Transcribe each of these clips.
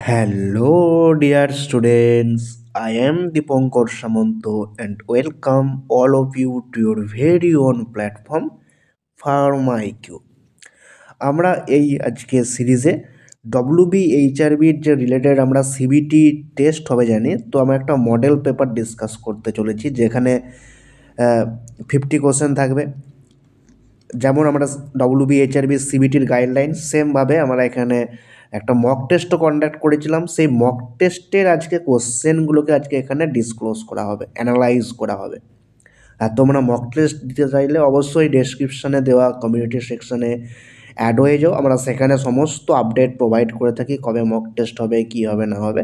Hello, dear students. I am Dipankar Samanto and welcome all of you to your very own platform PharmaIQ. আমরা আজকে সিরিজে WBHRBর যে related আমরা CBT test হবে জানি, তো আমরা একটা মডেল পেপার ডিসকাস করতে চলেছি যেখানে 50 কোশ্চেন থাকবে। যেমন আমরা WBHRB সিবিটির গাইডলাইন সেমভাবে আমরা এখানে একটা মক টেস্টও কন্ডাক্ট করেছিলাম। সেই মক টেস্টের আজকে কোশ্চেনগুলোকে আজকে এখানে ডিসক্লোজ করা হবে, অ্যানালাইজ করা হবে। আর তোমরা মক টেস্ট দিতে চাইলে অবশ্যই ডেসক্রিপশানে দেওয়া কমিউনিটি সেকশানে অ্যাড হয়ে যাও। আমরা সেখানে সমস্ত আপডেট প্রোভাইড করে থাকি, কবে মক টেস্ট হবে, কী হবে না হবে,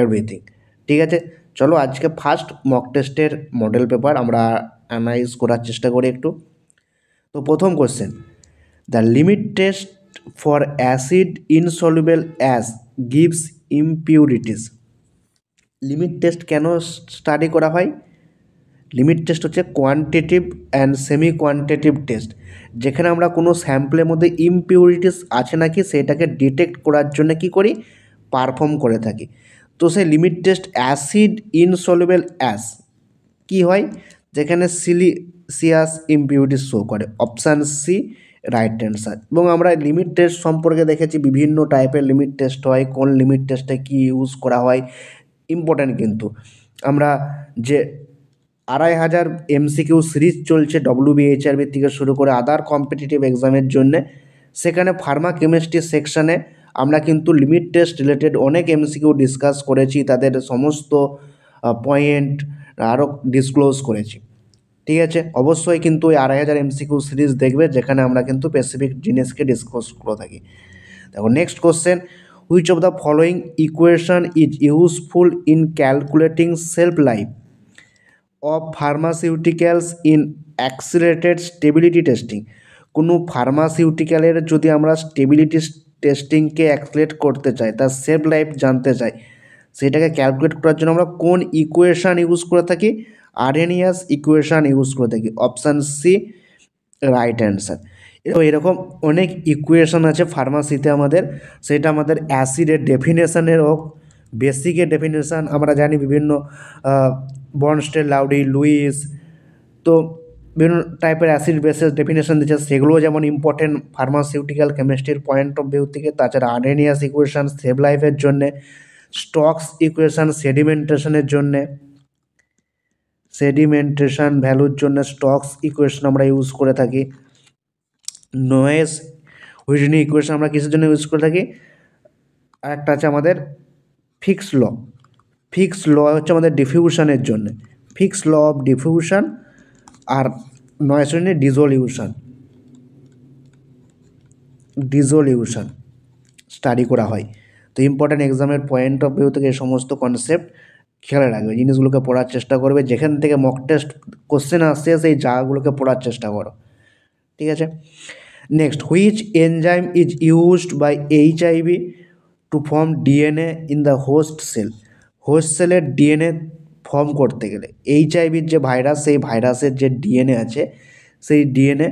এভরিথিং। ঠিক আছে, চলো আজকে ফার্স্ট মক টেস্টের মডেল পেপার আমরা অ্যানালাইজ করার চেষ্টা করি একটু। তো প্রথম question, the limit test for acid insoluble ash gives impurities. Limit test কেন স্টাডি করা হয়? লিমিট টেস্ট হচ্ছে quantitative and semi quantitative test, যেখানে আমরা কোনো স্যাম্পলের মধ্যে ইমপিউরিটিস আছে নাকি সেটাকে ডিটেক্ট করার জন্য কী করি, পারফর্ম করে থাকি। তো সেই limit test acid insoluble ash কী হয়, যেখানে সিলিসিয়াস ইমপিউরিটিস শো করে। Option C right answer. এবং আমরা লিমিট টেস্ট সম্পর্কে দেখেছি বিভিন্ন টাইপের লিমিট টেস্ট হয়, কোন লিমিট টেস্টে কী ইউজ করা হয় ইম্পর্ট্যান্ট। কিন্তু আমরা যে 2500 MCQ সিরিজ চলছে WBHRB থেকে শুরু করে আদার কম্পিটিটিভ এক্সামের জন্যে, সেখানে ফার্মা কেমিস্ট্রি সেকশানে আমরা কিন্তু লিমিট টেস্ট রিলেটেড অনেক MCQ ডিসকাস করেছি, তাদের সমস্ত পয়েন্ট আরও ডিসক্লোজ করেছি। ঠিক আছে, অবশ্যই কিন্তু ওই 2500 MCQ সিরিজ দেখবে, যেখানে আমরা কিন্তু স্পেসিফিক জিনিসকে ডিসকাস করে থাকি। দেখো next question, which of the following equation is useful in calculating self life of pharmaceuticals in accelerated stability testing. কোনো ফার্মাসিউটিক্যালের যদি আমরা স্টেবিলিটি টেস্টিংকে অ্যাক্সিলারেট করতে চাই, তার সেলফ লাইফ জানতে চাই, সেটাকে ক্যালকুলেট করার জন্য আমরা কোন ইকুয়েশান ইউজ করে থাকি? আরেনিয়াস ইকুয়েশান ইউজ করে থাকি। Option C right answer. এরকম অনেক ইকুয়েশান আছে ফার্মাসিতে আমাদের, সেটা আমাদের অ্যাসিডের ডেফিনেশানের হোক, বেসিকের ডেফিনেশান আমরা জানি, বিভিন্ন বর্নস্টেড, লাউডি, লুইস, তো বিভিন্ন টাইপের অ্যাসিড বেসেস ডেফিনেশান দিচ্ছে, সেগুলোও যেমন ইম্পর্টেন্ট ফার্মাসিউটিক্যাল কেমিস্ট্রির পয়েন্ট অফ ভিউ থেকে। তাছাড়া আরেনিয়াস ইকুয়েশান সেভ লাইফের জন্যে, স্টক্স ইকুয়েশান সেডিমেন্টেশনের জন্যে, সেডিমেন্টেশন ভ্যালুর জন্য স্টক্স ইকুয়েশন আমরা ইউজ করে থাকি। নয়েস হুইজনি ইকুয়েশন আমরা কিসের জন্য ইউজ করে থাকি? আর একটা আছে আমাদের ফিক্স ল। ফিক্স ল হচ্ছে আমাদের ডিফিউশনের জন্য, ফিক্স ল অফ ডিফিউশন। আর নয়েস হুইজনি ডিজলিউশন স্টাডি করা হয়। তো ইম্পর্ট্যান্ট এক্সামের পয়েন্ট অফ ভিউ থেকে এই সমস্ত কনসেপ্ট খেয়াল রাখবে, জিনিসগুলোকে পড়ার চেষ্টা করবে। যেখান থেকে মক টেস্ট কোশ্চেন আসছে সেই জায়গাগুলোকে পড়ার চেষ্টা করো। ঠিক আছে, next, which enzyme is used by HIV to form DNA in the host cell. Host সেলের DNA ফর্ম করতে গেলে HIVর যে ভাইরাস, সেই ভাইরাসের যে DNA আছে, সেই DNA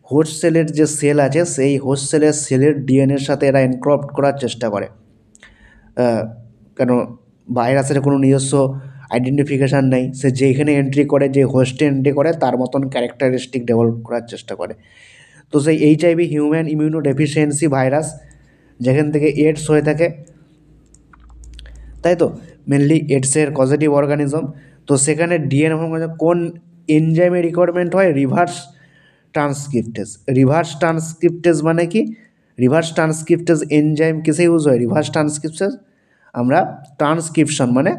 হোস্ট সেলের যে সেল আছে, সেই হোস্ট সেলের ডিএনএর সাথে এরা এনক্রিপ্ট করার চেষ্টা করে। কেন, ভাইরাসের কোনো নিজস্ব আইডেন্টিফিকেশান নেই, সে যেখানে এন্ট্রি করে, যে হোস্টে এন্ট্রি করে, তার মতন ক্যারেক্টারিস্টিক ডেভেলপ করার চেষ্টা করে। তো সেই HIV human immuno deficiency virus, যেখান থেকে এডস হয়ে থাকে, তাই তো মেনলি এডসের পজিটিভ অর্গানিজম। তো সেখানে ডিএনএ কোন এনজাইমের রিকোয়ারমেন্ট হয়? Reverse transcriptase. রিভার্স ট্রান্সক্রিপ্টেজ মানে কি? রিভার্স ট্রান্সক্রিপ্টেজ এনজাইম কিসে ইউজ হয়? রিভার্স ট্রান্সক্রিপ্টেজ আমরা ট্রান্সক্রিপশন মানে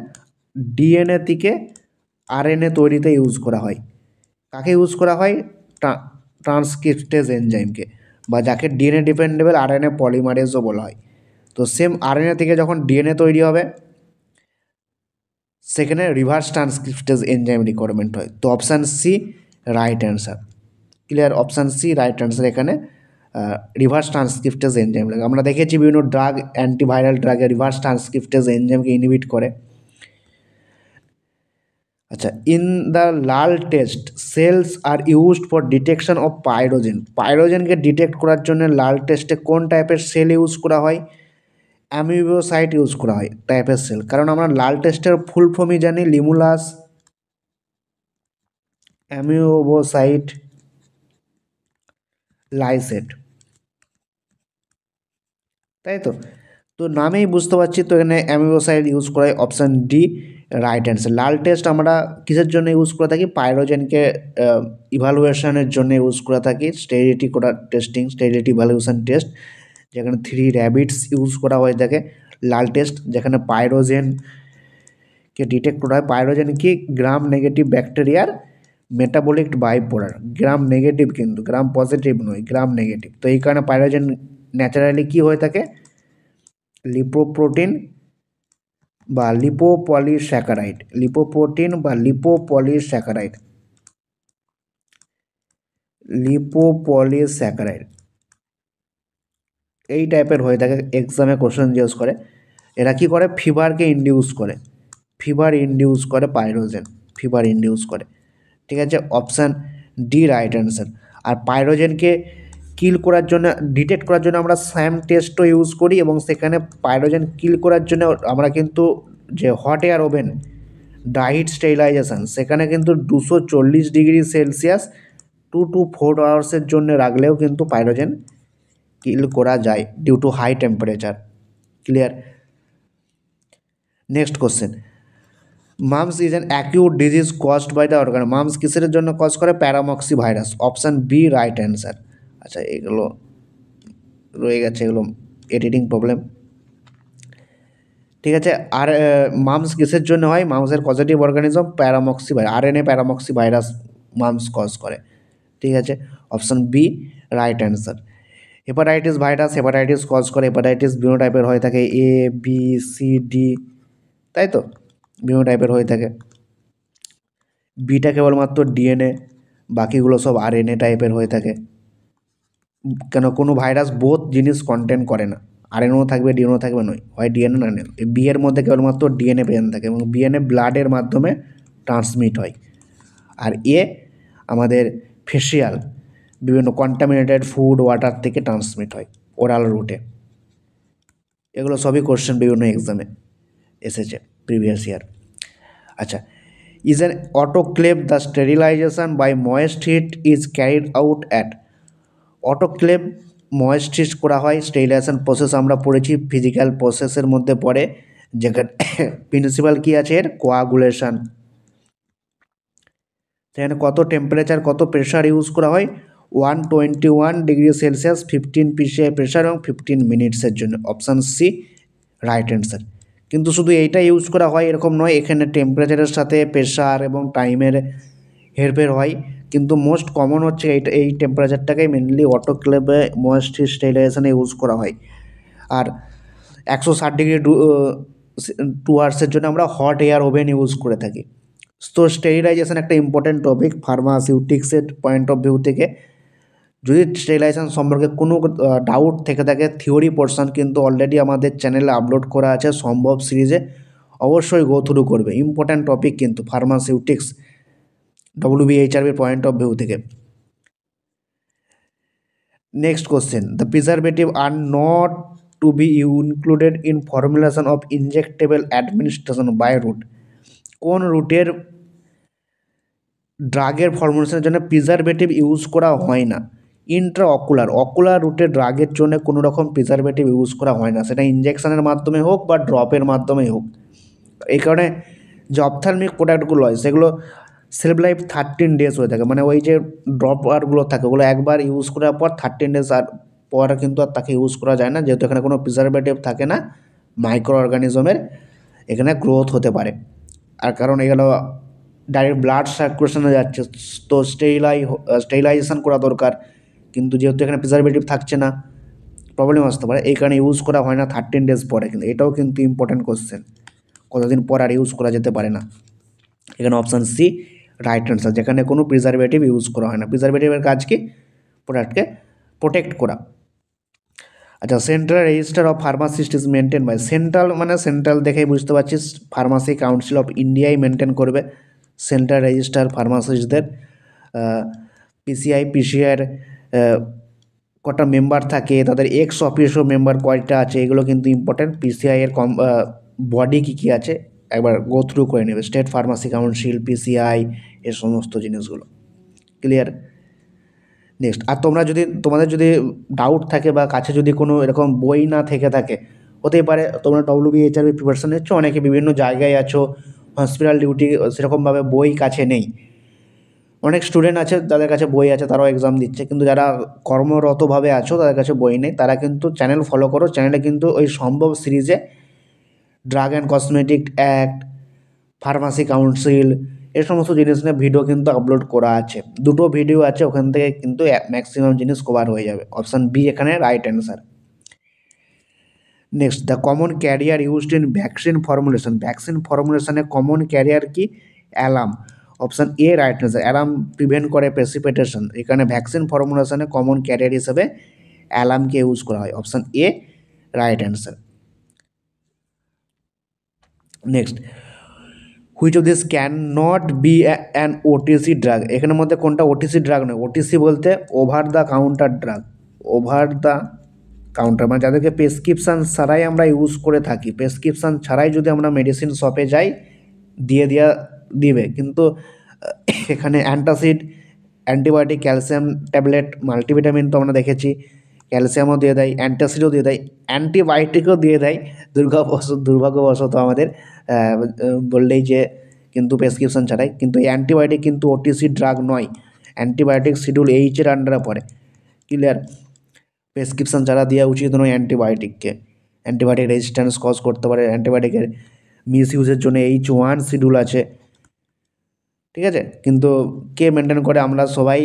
ডিএনএ থেকে RNA তৈরিতে ইউজ করা হয়। কাকে ইউজ করা হয়? ট্রান্সক্রিপ্টেজ এনজাইমকে, বা যাকে ডিএনএ ডিপেন্ডেবল RNA পলিমারেজও বলা হয়। তো সেম RNA থেকে যখন ডিএনএ তৈরি হবে, সেখানে রিভার্স ট্রান্সক্রিপ্টেজ এনজাইম রিকোয়ারমেন্ট হয়। তো option C right answer. Clear? Option C right answer. এখানে রিভার্স ট্রান্সক্রিপ্টেজ এনজাইম লাগে। আমরা দেখেছি বিভিন্ন ড্রাগ, অ্যান্টিভাইরাল ড্রাগে রিভার্স ট্রান্সক্রিপ্টেজ এনজাইমকে ইনহিবিট করে। আচ্ছা, in the LAL test cells are used for detection of pyrogen. পাইরোজেনকে ডিটেক্ট করার জন্য লাল টেস্টে কোন টাইপের সেল ইউজ করা হয়? অ্যামিবোসাইট ইউজ করা হয় টাইপের সেল, কারণ আমরা লাল টেস্টের ফুল ফর্মই জানি লিমুলাস অ্যামিবোসাইট লাইসেট, তাই তো। তো নামেই বুঝতে পারছি, তো এখানে অ্যামিবোসাইড ইউজ করা হয়, অপশান ডি রাইট অ্যান্সার। লাল টেস্ট আমরা কিসের জন্য ইউজ করে থাকি? পাইরোজেনকে ইভালুয়েশনের জন্য ইউজ করে থাকি, স্টেরিলিটি করা টেস্টিং, স্টেরিলিটি ইভালুয়েশন টেস্ট, যেখানে 3 র্যাবিটস ইউজ করা হয়ে থাকে। লাল টেস্ট যেখানে পাইরোজেনকে ডিটেক্ট করা হয়। পাইরোজেন কি? গ্রাম নেগেটিভ ব্যাকটেরিয়ার মেটাবলিক বাইপোলার, গ্রাম নেগেটিভ কিন্তু গ্রাম পজিটিভ নয়, গ্রাম নেগেটিভ। তো এই কারণে পাইরোজেন ন্যাচারালি কি হয়ে থাকে? লিপোপ্রোটিন বা লিপোপলিস্যাকারাইড, লিপোপ্রোটিন বা লিপোপলিস্যাকারাইড, লিপোপলিস্যাকারাইড এই টাইপের হয়ে থাকে। এক্সামে কোশ্চেন জিজ্ঞেস করে। এরা কি করে? ফিভারকে ইনডিউস করে, ফিভার ইনডিউস করে পাইরোজেন, ফিভার ইনডিউস করে। ঠিক আছে, অপশান ডি রাইট অ্যান্সার। আর পাইরোজেনকে কিল করার জন্য, ডিটেক্ট করার জন্য আমরা স্যাম টেস্টও ইউজ করি, এবং সেখানে পাইরোজেন কিল করার জন্য আমরা কিন্তু যে হট এয়ার ওভেন ডাইট স্টেরিলাইজেশন, সেখানে কিন্তু 240°C 2 to 4 আওয়ার্সের জন্য রাখলেও কিন্তু পাইরোজেন কিল করা যায় due to high temperature. Clear? Next question, mumps is an acute disease caused by the organ. Mumps কিসের জন্য কজ করে? Paramyxo virus, option B right answer. আচ্ছা, এগুলো রয়ে গেছে, এগুলো এডিটিং প্রবলেম। ঠিক আছে, আর মামস কিসের জন্য হয়? মামসের positive organism paramyxo virus, RNA paramyxo virus mumps cause করে। ঠিক আছে, option B right answer. Hepatitis virus, hepatitis cause করে, হেপাটাইটিস বিভিন্ন টাইপের হয়ে থাকে, এ বি সি ডি, তাই তো, বিভিন্ন টাইপের হয়ে থাকে। বিটা কেবলমাত্র ডিএনএ, বাকিগুলো সব আরএনএ টাইপের হয়ে থাকে। কেন? কোনো ভাইরাস বোথ জিনিস কন্টেন করে না, আরএনও থাকবে ডিএনও থাকবে নয়, হয় ডিএনএ না নেই। বি এর মধ্যে কেবলমাত্র ডিএনএ প্রেজেন্ট থাকে, এবং ডিএনএ ব্লাডের মাধ্যমে ট্রান্সমিট হয়। আর এ আমাদের ফেসিয়াল বিভিন্ন কন্টামিনেটেড ফুড ওয়াটার থেকে ট্রান্সমিট হয় ওরাল রুটে। এগুলো সবই কোশ্চেন বিভিন্ন এক্সামে এসেছে প্রিভিয়াস ইয়ার। আচ্ছা, is an autoclave the sterilisation by moist heat is carried out at. Autoclave moist heat করা হয়, স্টেরিলাইজেশন প্রসেস আমরা পড়েছি, ফিজিক্যাল প্রসেসের মধ্যে পড়ে, যেখানে প্রিন্সিপাল কী আছে এর? কোয়াগুলেশন। সেখানে কত টেম্পারেচার, কত প্রেশার ইউজ করা হয়? 121°C 15 PSI প্রেশার এবং 15 মিনিটসের জন্য, অপশান সি রাইট অ্যান্সার। কিন্তু শুধু এইটা ইউজ করা হয় এরকম নয়, এখানে টেম্পারেচারের সাথে প্রেশার এবং টাইমের হেরফের হয়, কিন্তু মোস্ট কমন হচ্ছে এই টেম্পারেচারটাকেই মেনলি অটোক্লেভে ময়েস্ট স্টেরিলাইজেশনে ইউজ করা হয়। আর 160° 2 আওয়ার্সের জন্য আমরা হট এয়ার ওভেন ইউজ করে থাকি। তো স্টেরিলাইজেশন একটা ইম্পর্ট্যান্ট টপিক ফার্মাসিউটিক্সের পয়েন্ট অফ ভিউ থেকে। যদি স্টেরিলাইজেশন সম্পর্কে কোনো ডাউট থেকে থাকে, থিওরি পোর্শন কিন্তু অলরেডি আমাদের চ্যানেলে আপলোড করা আছে সম্ভব সিরিজে, অবশ্যই গো থ্রু করবে। ইম্পর্ট্যান্ট টপিক কিন্তু pharmaceutics WBHRB point of view থেকে। Next question, the preservative are not to be included in formulation of injectable administration by route. কোন রুটের ড্রাগের ফর্মুলেশনের জন্য প্রিজারভেটিভ ইউজ করা হয় না? অকুলার রুটে ড্রাগের জন্য কোনো রকম প্রিজারভেটিভ ইউজ করা হয় না, সেটা ইনজেকশনের মাধ্যমে হোক বা ড্রপের মাধ্যমেই হোক। এই কারণে যে অপথ্যালমিক প্রোডাক্টগুলো হয় সেগুলো সেলফ লাইফ 13 ডেজ হয়ে থাকে, মানে ওই যে ড্রপারগুলো থাকে ওগুলো একবার ইউজ করার পর 13 ডেজ আর পর কিন্তু আর তাকে ইউজ করা যায় না, যেহেতু এখানে কোনো প্রিজারভেটিভ থাকে না, মাইক্রো অর্গানিজমের এখানে গ্রোথ হতে পারে। আর কারণ এগুলো ডাইরেক্ট ব্লাড সার্কুলেশনে যাচ্ছে, তো স্টেরিলাইজেশন করা দরকার, কিন্তু যেহেতু এখানে প্রিজারভেটিভ থাকছে না, প্রবলেম আসতে পারে, এই কারণে ইউজ করা হয় না 13 ডেজ পরে। কিন্তু এটাও কিন্তু ইম্পর্ট্যান্ট কোশ্চেন, কতদিন পর আর ইউজ করা যেতে পারে না। এখানে অপশান সি রাইট অ্যান্সার, যেখানে কোনো প্রিজারভেটিভ ইউজ করা হয় না। প্রিজারভেটিভের কাজ কি? প্রোডাক্টকে প্রোটেক্ট করা। আচ্ছা, central register of pharmacist is maintain by. Central মানে সেন্ট্রাল দেখেই বুঝতে পারছিস, ফার্মাসি কাউন্সিল অফ ইন্ডিয়াই মেনটেন করবে সেন্ট্রাল রেজিস্টার ফার্মাসিস্টদের। পিসিআই পিসিআর কটা মেম্বার থাকে, তাদের এক্স অফিসিও মেম্বার কয়টা আছে, এগুলো কিন্তু ইম্পর্ট্যান্ট। পিসিআই এর বডি কী কী আছে একবার গো থ্রু করে নেবে, স্টেট ফার্মাসি কাউন্সিল, পিসিআই, এ সমস্ত জিনিসগুলো। ক্লিয়ার? নেক্সট, আর তোমাদের যদি ডাউট থাকে বা কাছে যদি কোনো এরকম বই না থেকে থাকে, হতেই পারে তোমরা ডব্লিউবিএইচআরবি প্রিপারেশন নিচ্ছ, অনেকে বিভিন্ন জায়গায় আছো, হসপিটাল ডিউটি সেরকমভাবে বই কাছে নেই। অনেক স্টুডেন্ট আছে যাদের কাছে বই আছে, তারাও এক্সাম দিচ্ছে, কিন্তু যারা কর্মরতভাবে আছো তাদের কাছে বই নেই, তারা কিন্তু চ্যানেল ফলো করো। চ্যানেলে কিন্তু ওই সম্ভব সিরিজে drug and cosmetic act, pharmacy council, এই সমস্ত জিনিস নিয়ে ভিডিও কিন্তু আপলোড করা আছে। দুটো ভিডিও আছে, ওখান থেকে কিন্তু ম্যাক্সিমাম জিনিস কভার হয়ে যাবে। অপশান বি এখানে right answer. Next, the common carrier used in vaccine formulation. Vaccine ফর্মুলেশনে কমন ক্যারিয়ার কি? Alum. Option A right answer. Alum prevent করে প্রেসিপিটেশন। এখানে ভ্যাকসিন ফর্মুলেশনে কমন ক্যারিয়ার হিসেবে অ্যালার্মকে ইউজ করা হয়। Option A right answer. Next, which of this can not be an OTC drug. এখানের মধ্যে কোনটা ওটিসি ড্রাগ নয়? ওটিসি বলতে over the counter drug. Over the counter মানে যাদেরকে প্রেসক্রিপশান ছাড়াই আমরা ইউজ করে থাকি, প্রেসক্রিপশান ছাড়াই যদি আমরা মেডিসিন শপে যাই দিবে, কিন্তু এখানে antacid, antibiotic, calcium tablet, multivitamin তো আমরা দেখেছি, ক্যালসিয়ামও দিয়ে দেয়, অ্যান্টাসিডও দিয়ে দেয়, অ্যান্টিবায়োটিকও দিয়ে দেয়। দুর্ভাগ্যবশত আমাদের বললেই যে কিন্তু প্রেসক্রিপশন ছাড়াই, কিন্তু এই অ্যান্টিবায়োটিক কিন্তু ওটিসি ড্রাগ নয়। অ্যান্টিবায়োটিক শিডিউল এইচের আন্ডারে পড়ে। ক্লিয়ার? প্রেসক্রিপশন ছাড়া দেওয়া উচিত নয় অ্যান্টিবায়োটিককে। অ্যান্টিবায়োটিক রেজিস্ট্যান্স কজ করতে পারে। অ্যান্টিবায়োটিকের মিস ইউজের জন্য H1 শিডিউল আছে, ঠিক আছে? কিন্তু কে মেনটেন করে? আমরা সবাই,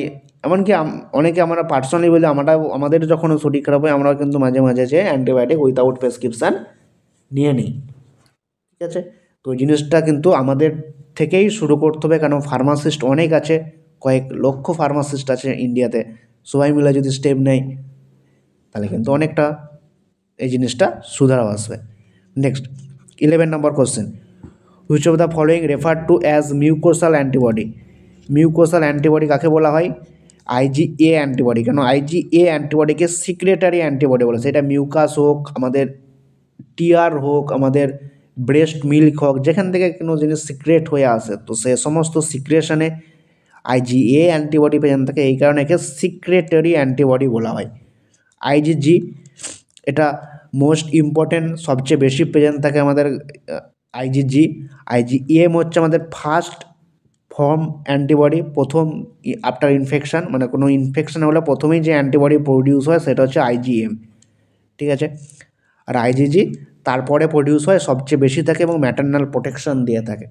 এমনকি অনেকে আমরা পার্সোনালি বলি, আমাদের যখন শরীর খারাপ হয় আমরাও কিন্তু মাঝে মাঝে যে অ্যান্টিবায়োটিক উইথাউট প্রেসক্রিপশান নিয়ে নিই, ঠিক আছে? তো ওই জিনিসটা কিন্তু আমাদের থেকেই শুরু করতে হবে, কারণ ফার্মাসিস্ট অনেক আছে, কয়েক লক্ষ ফার্মাসিস্ট আছে ইন্ডিয়াতে। সবাই মিলে যদি স্টেপ নেয় তাহলে কিন্তু অনেকটা এই জিনিসটা সুধারাও আসবে। Next, 11 number question, which of the following refer to as mucosal antibody. Mucosal antibody কাকে বলা হয়? IgA antibody. কেন IgA অ্যান্টিবডিকে সিক্রেটারি অ্যান্টিবডি বলে? সেটা মিউকাস হোক, আমাদের টিআর হোক, আমাদের ব্রেস্ট মিল্ক হোক, যেখান থেকে কোনো জিনিস সিক্রেট হয়ে আসে, তো সে সমস্ত সিক্রেশনে IgA অ্যান্টিবডি প্রেজেন্ট থাকে, এই কারণে একে সিক্রেটারি অ্যান্টিবডি বলা হয়। IgG এটা মোস্ট ইম্পর্টেন্ট, সবচেয়ে বেশি প্রেজেন্ট থাকে আমাদের IgG। IgM হচ্ছে আমাদের ফার্স্ট ফর্ম অ্যান্টিবডি, প্রথম আফটার ইনফেকশান, মানে কোনো ইনফেকশান হলে প্রথমেই যে অ্যান্টিবডি প্রডিউস হয় সেটা হচ্ছে IgM, ঠিক আছে? আর IgG তারপরে প্রডিউস হয়, সবচেয়ে বেশি থাকে এবং ম্যাটারনাল প্রোটেকশন দিয়ে থাকে।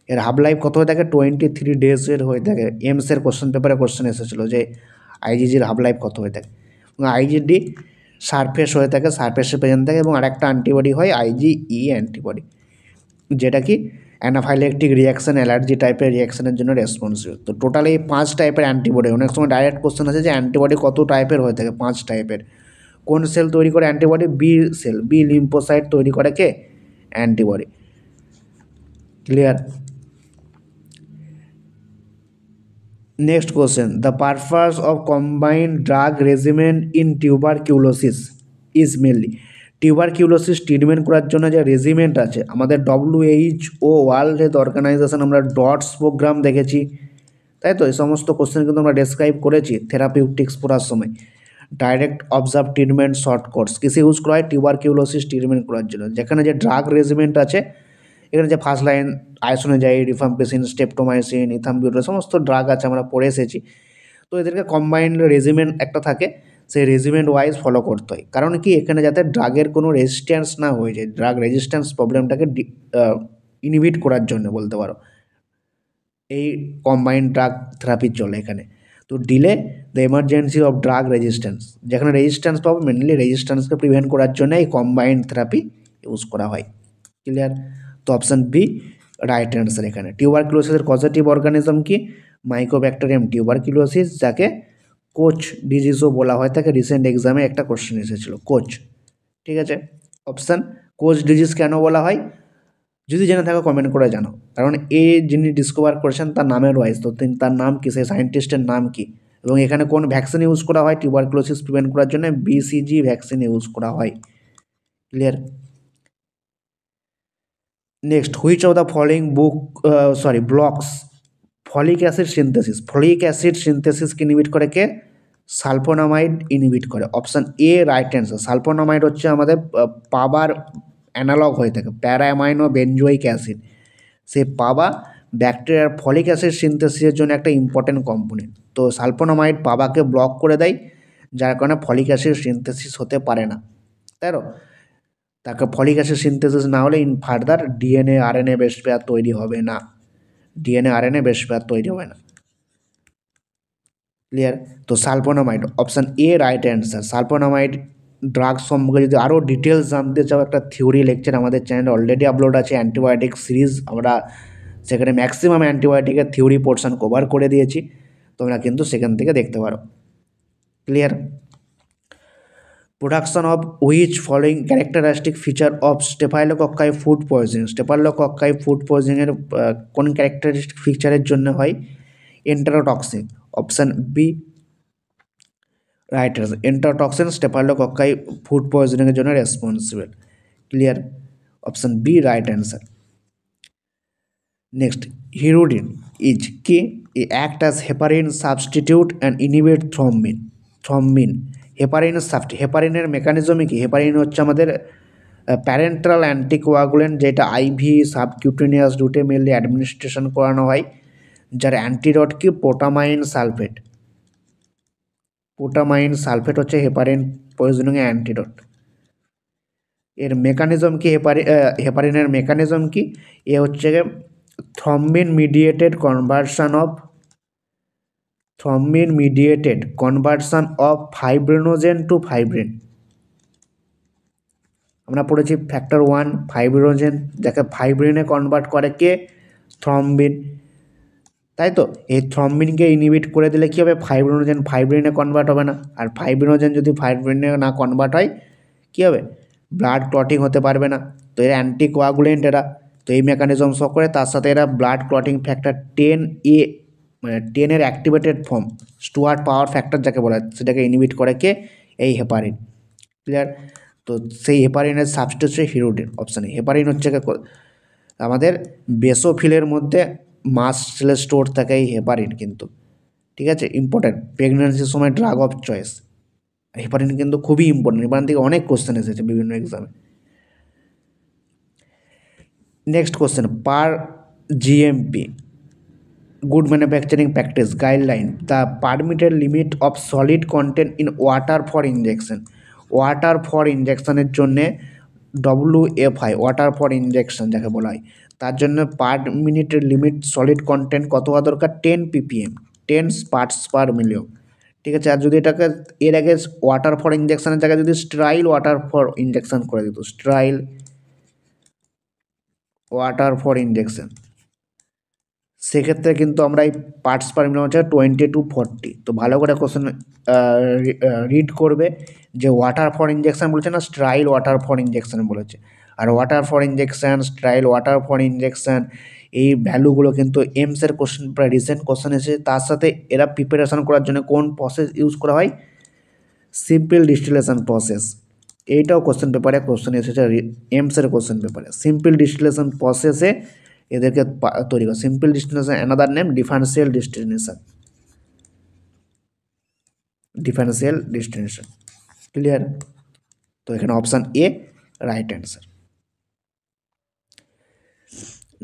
এর হাফ লাইফ কত হয়ে থাকে? 23 ডেজের হয়ে থাকে। এমসের কোশ্চেন পেপারে কোশ্চেন এসেছিলো যে IgGর হাফ লাইফ কত হয়ে থাকে। এবং IgD সারফেস হয়ে থাকে, সারফেসে প্রেজেন্ট থাকে, এবং আরেকটা অ্যান্টিবডি হয় IgE অ্যান্টিবডি, যেটা কি অ্যানাফাইলেকটিক রিয়াকশান, অ্যালার্জি টাইপের রিয়াকশানের জন্য রেসপন্সিবল। তো টোটাল এই 5 টাইপের অ্যান্টিবডি। অনেক সময় ডাইরেক্ট কোশ্চেন আছে যে অ্যান্টিবডি কত টাইপের হয়ে থাকে? 5 টাইপের। কোন সেল তৈরি করে antibody? B cell. B lymphocyte তৈরি করে কে? Antibody. Clear? Next question, the purpose of combined drug regimen in tuberculosis is mainly. Tuberculosis treatment করার জন্য যে রেজিমেন্ট আছে, আমাদের WHO ওয়ার্ল্ড হেলথ অর্গানাইজেশন, আমরা ডটস প্রোগ্রাম দেখেছি, তাই তো? এই সমস্ত কোশ্চেন কিন্তু আমরা ডেসক্রাইব করেছি থেরাপিউটিক্স পড়ার সময়। Direct observe treatment short course কিসে ইউজ করা হয়? টিউবারকিউলোসিস ট্রিটমেন্ট করার জন্য। যেখানে যে ড্রাগ রেজিমেন্ট আছে, এখানে যে ফার্স্ট লাইন আইসোনেজাইড, রিফাম্পিসিন, স্টেপটোমাইসিন, ইথামবিউটার, সমস্ত ড্রাগ আছে, আমরা পড়ে এসেছি। তো এদেরকে কম্বাইন্ড রেজিমেন্ট একটা থাকে, সেই রেজিমেন্ট ওয়াইজ ফলো করতে হয়। কারণ কি, এখানে যাতে ড্রাগের কোনো রেজিস্ট্যান্স না হয়ে যায়, ড্রাগ রেজিস্ট্যান্স প্রবলেমটাকে ইনহিবিট করার জন্য বলতে পারো এই কম্বাইন্ড ড্রাগ থেরাপি চলে এখানে। তো delay the emergency of drug resistance, যেখানে রেজিস্ট্যান্স পাবো, মেনলি রেজিস্ট্যান্সকে প্রিভেন্ট করার জন্য এই কম্বাইন্ড থেরাপি ইউজ করা হয়। ক্লিয়ার? তো অপশান বি রাইট অ্যান্সার এখানে। টিউবারকিউলোসিসের পজিটিভ অর্গানিজম কি? মাইকোব্যাকটেরিয়াম টিউবারকিউলোসিস, যাকে কোচ ডিজিজও বলা হয় থাকে। রিসেন্ট এক্সামে একটা কোশ্চেন এসেছিলো কোচ, ঠিক আছে? অপশান কোচ ডিজিজ কেন বলা হয়? যদি জেনে থাকো কমেন্ট করে জানাও। কারণ যিনি ডিসকভার করেছেন তার নামের ওয়াইজ, তো তার নাম কি, সেই সায়েন্টিস্টের নাম কি? এবং এখানে কোন ভ্যাকসিন ইউজ করা হয় টিউবারকুলোসিস প্রিভেন্ট করার জন্য? BCG ভ্যাকসিন ইউজ করা হয়। Clear? Next, which of the following blocks folic acid synthesis? Folic acid সিনথেসিসকে ইনহিবিট করে কে? সালফোনামাইড ইনহিবিট করে। Option A right answer. Sulfonamide হচ্ছে আমাদের পাবার অ্যানালগ হয়ে থাকে, প্যারামাইনো বেনজোইক অ্যাসিড। সেই পাবা ব্যাকটেরিয়ার ফলিক অ্যাসিড সিনথেসিসের জন্য একটা ইম্পর্টেন্ট কম্পোনেন্ট। তো সালফোনামাইড পাবাকে ব্লক করে দেয়, যার কারণে ফলিক অ্যাসিড সিনথেসিস হতে পারে না, তাই তো? তাকে ফলিক অ্যাসিড সিনথেসিস না হলে in further DNA RNA base pair তৈরি হবে না, ডিএনএ আরএনএ বেস পেয়ার তৈরি হবে না। ক্লিয়ার? তো sulphonamide option A right answer. Sulphonamide drug সম্পর্কে যদি আরও ডিটেলস জানতে চাও, একটা থিওরি লেকচার আমাদের চ্যানেলে অলরেডি আপলোড আছে, অ্যান্টিবায়োটিক সিরিজ। আমরা সেখানে ম্যাক্সিমাম অ্যান্টিবায়োটিকের থিওরি পোর্শন কভার করে দিয়েছি, তোমরা কিন্তু সেখান থেকে দেখতে পারো। Clear? Production of which following characteristic feature of staphylococci food poisoning? Staphylococci food পয়জনিংয়ের কোন ক্যারেক্টারিস্টিক ফিচারের জন্য হয়? Enterotoxin. Option B right answer. Enterotoxin staphylococci food পয়জনিংয়ের জন্য responsible. Clear? Option B right answer. Next, hirudin is কি? Act as heparin substitute and inhibit thrombin. হেপারিনের মেকানিজমে কি? হেপারিন হচ্ছে আমাদের প্যারেন্টাল অ্যান্টিকোয়াগুলেন্ট, যেটা আইভি সাবকিউটেনিয়াস রুটে মেনলি অ্যাডমিনিস্ট্রেশন করানো হয়, যার অ্যান্টিডট কি? পোটামাইন সালফেট। পোটামাইন সালফেট হচ্ছে হেপারিন পয়জনিংয়ের অ্যান্টিডট। এর মেকানিজম কি? হেপারিনের মেকানিজম কি? এ হচ্ছে thrombin mediated conversion of fibrinogen to fibrin. আমরা পড়েছি ফ্যাক্টর 1 ফাইব্রিনোজেন, যাকে ফাইব্রিনে কনভার্ট করে কে? থ্রম্বিন, তাই তো? এই থ্রম্বিনকে ইনহিবিট করে দিলে কী হবে? ফাইব্রিনে কনভার্ট হবে না। আর ফাইব্রিনোজেন যদি ফাইব্রিনে না কনভার্ট হয়, কী হবে? ব্লাড ক্লটিং হতে পারবে না। তো এরা অ্যান্টিকোয়াগুলেন্ট এরা, তো এই মেকানিজম শো করে। তার সাথে এরা ব্লাড ক্লটিং ফ্যাক্টর 10A, মানে 10-এর activated form, Stuart Prower factor যাকে বলা হয়, সেটাকে ইনহিবিট করে কে? এই হেপারিন। ক্লিয়ার? তো সেই হেপারিনের সাবস্টিটিউট হচ্ছে হিরোডিন। অপশানে হেপারিন হচ্ছে আমাদের বেসোফিলের মধ্যে মাসেলে স্টোর থাকে এই হেপারিন কিন্তু, ঠিক আছে? ইম্পর্ট্যান্ট, প্রেগনেন্সির সময় ড্রাগ অফ চয়েস। হেপারিন কিন্তু খুবই ইম্পর্টেন্ট, হেপারিন থেকে অনেক কোশ্চেন এসেছে বিভিন্ন এক্সামে। Next question, per GMP good manufacturing practice guideline the permitted limit of solid content in water for injection. Water for ইনজেকশনের জন্যে WFI, ওয়াটার ফর ইনজেকশন যাকে বলা হয়, তার জন্য পার মিনিটের লিমিট সলিড কন্টেন্ট কত হওয়া দরকার? 10 ppm, 10 পার্টস পার মিলিয়ন। ঠিক আছে? আর যদি এটাকে এর আগে ওয়াটার ফর ইনজেকশনের জায়গায় যদি স্টেরাইল ওয়াটার ফর ইনজেকশন করে দিত, স্টেরাইল ওয়াটার ফর ইনজেকশন, সেক্ষেত্রে কিন্তু আমরা এই পার্টস পার মিলিয়ন হচ্ছে 20 to 40। তো ভালো করে কোশ্চেন রিড করবে যে ওয়াটার ফর ইনজেকশন বলেছে না স্টেরাইল ওয়াটার ফর ইনজেকশন বলেছে। আর water for injection, sterile water for injection, এই ভ্যালুগুলো কিন্তু এমসের কোশ্চেন, প্রায় রিসেন্ট কোশ্চেন এসেছে। তার সাথে এরা প্রিপারেশন করার জন্য কোন প্রসেস ইউজ করা হয়? Simple distillation process. এইটাও কোশ্চেন পেপারে কোশ্চেন এসেছে, এমসের কোশ্চেন পেপারে। সিম্পল ডিস্টিলেশন প্রসেসে এদেরকে তৈরি করে। Simple distillation another name differential distillation. Clear? তো এখানে option A right answer.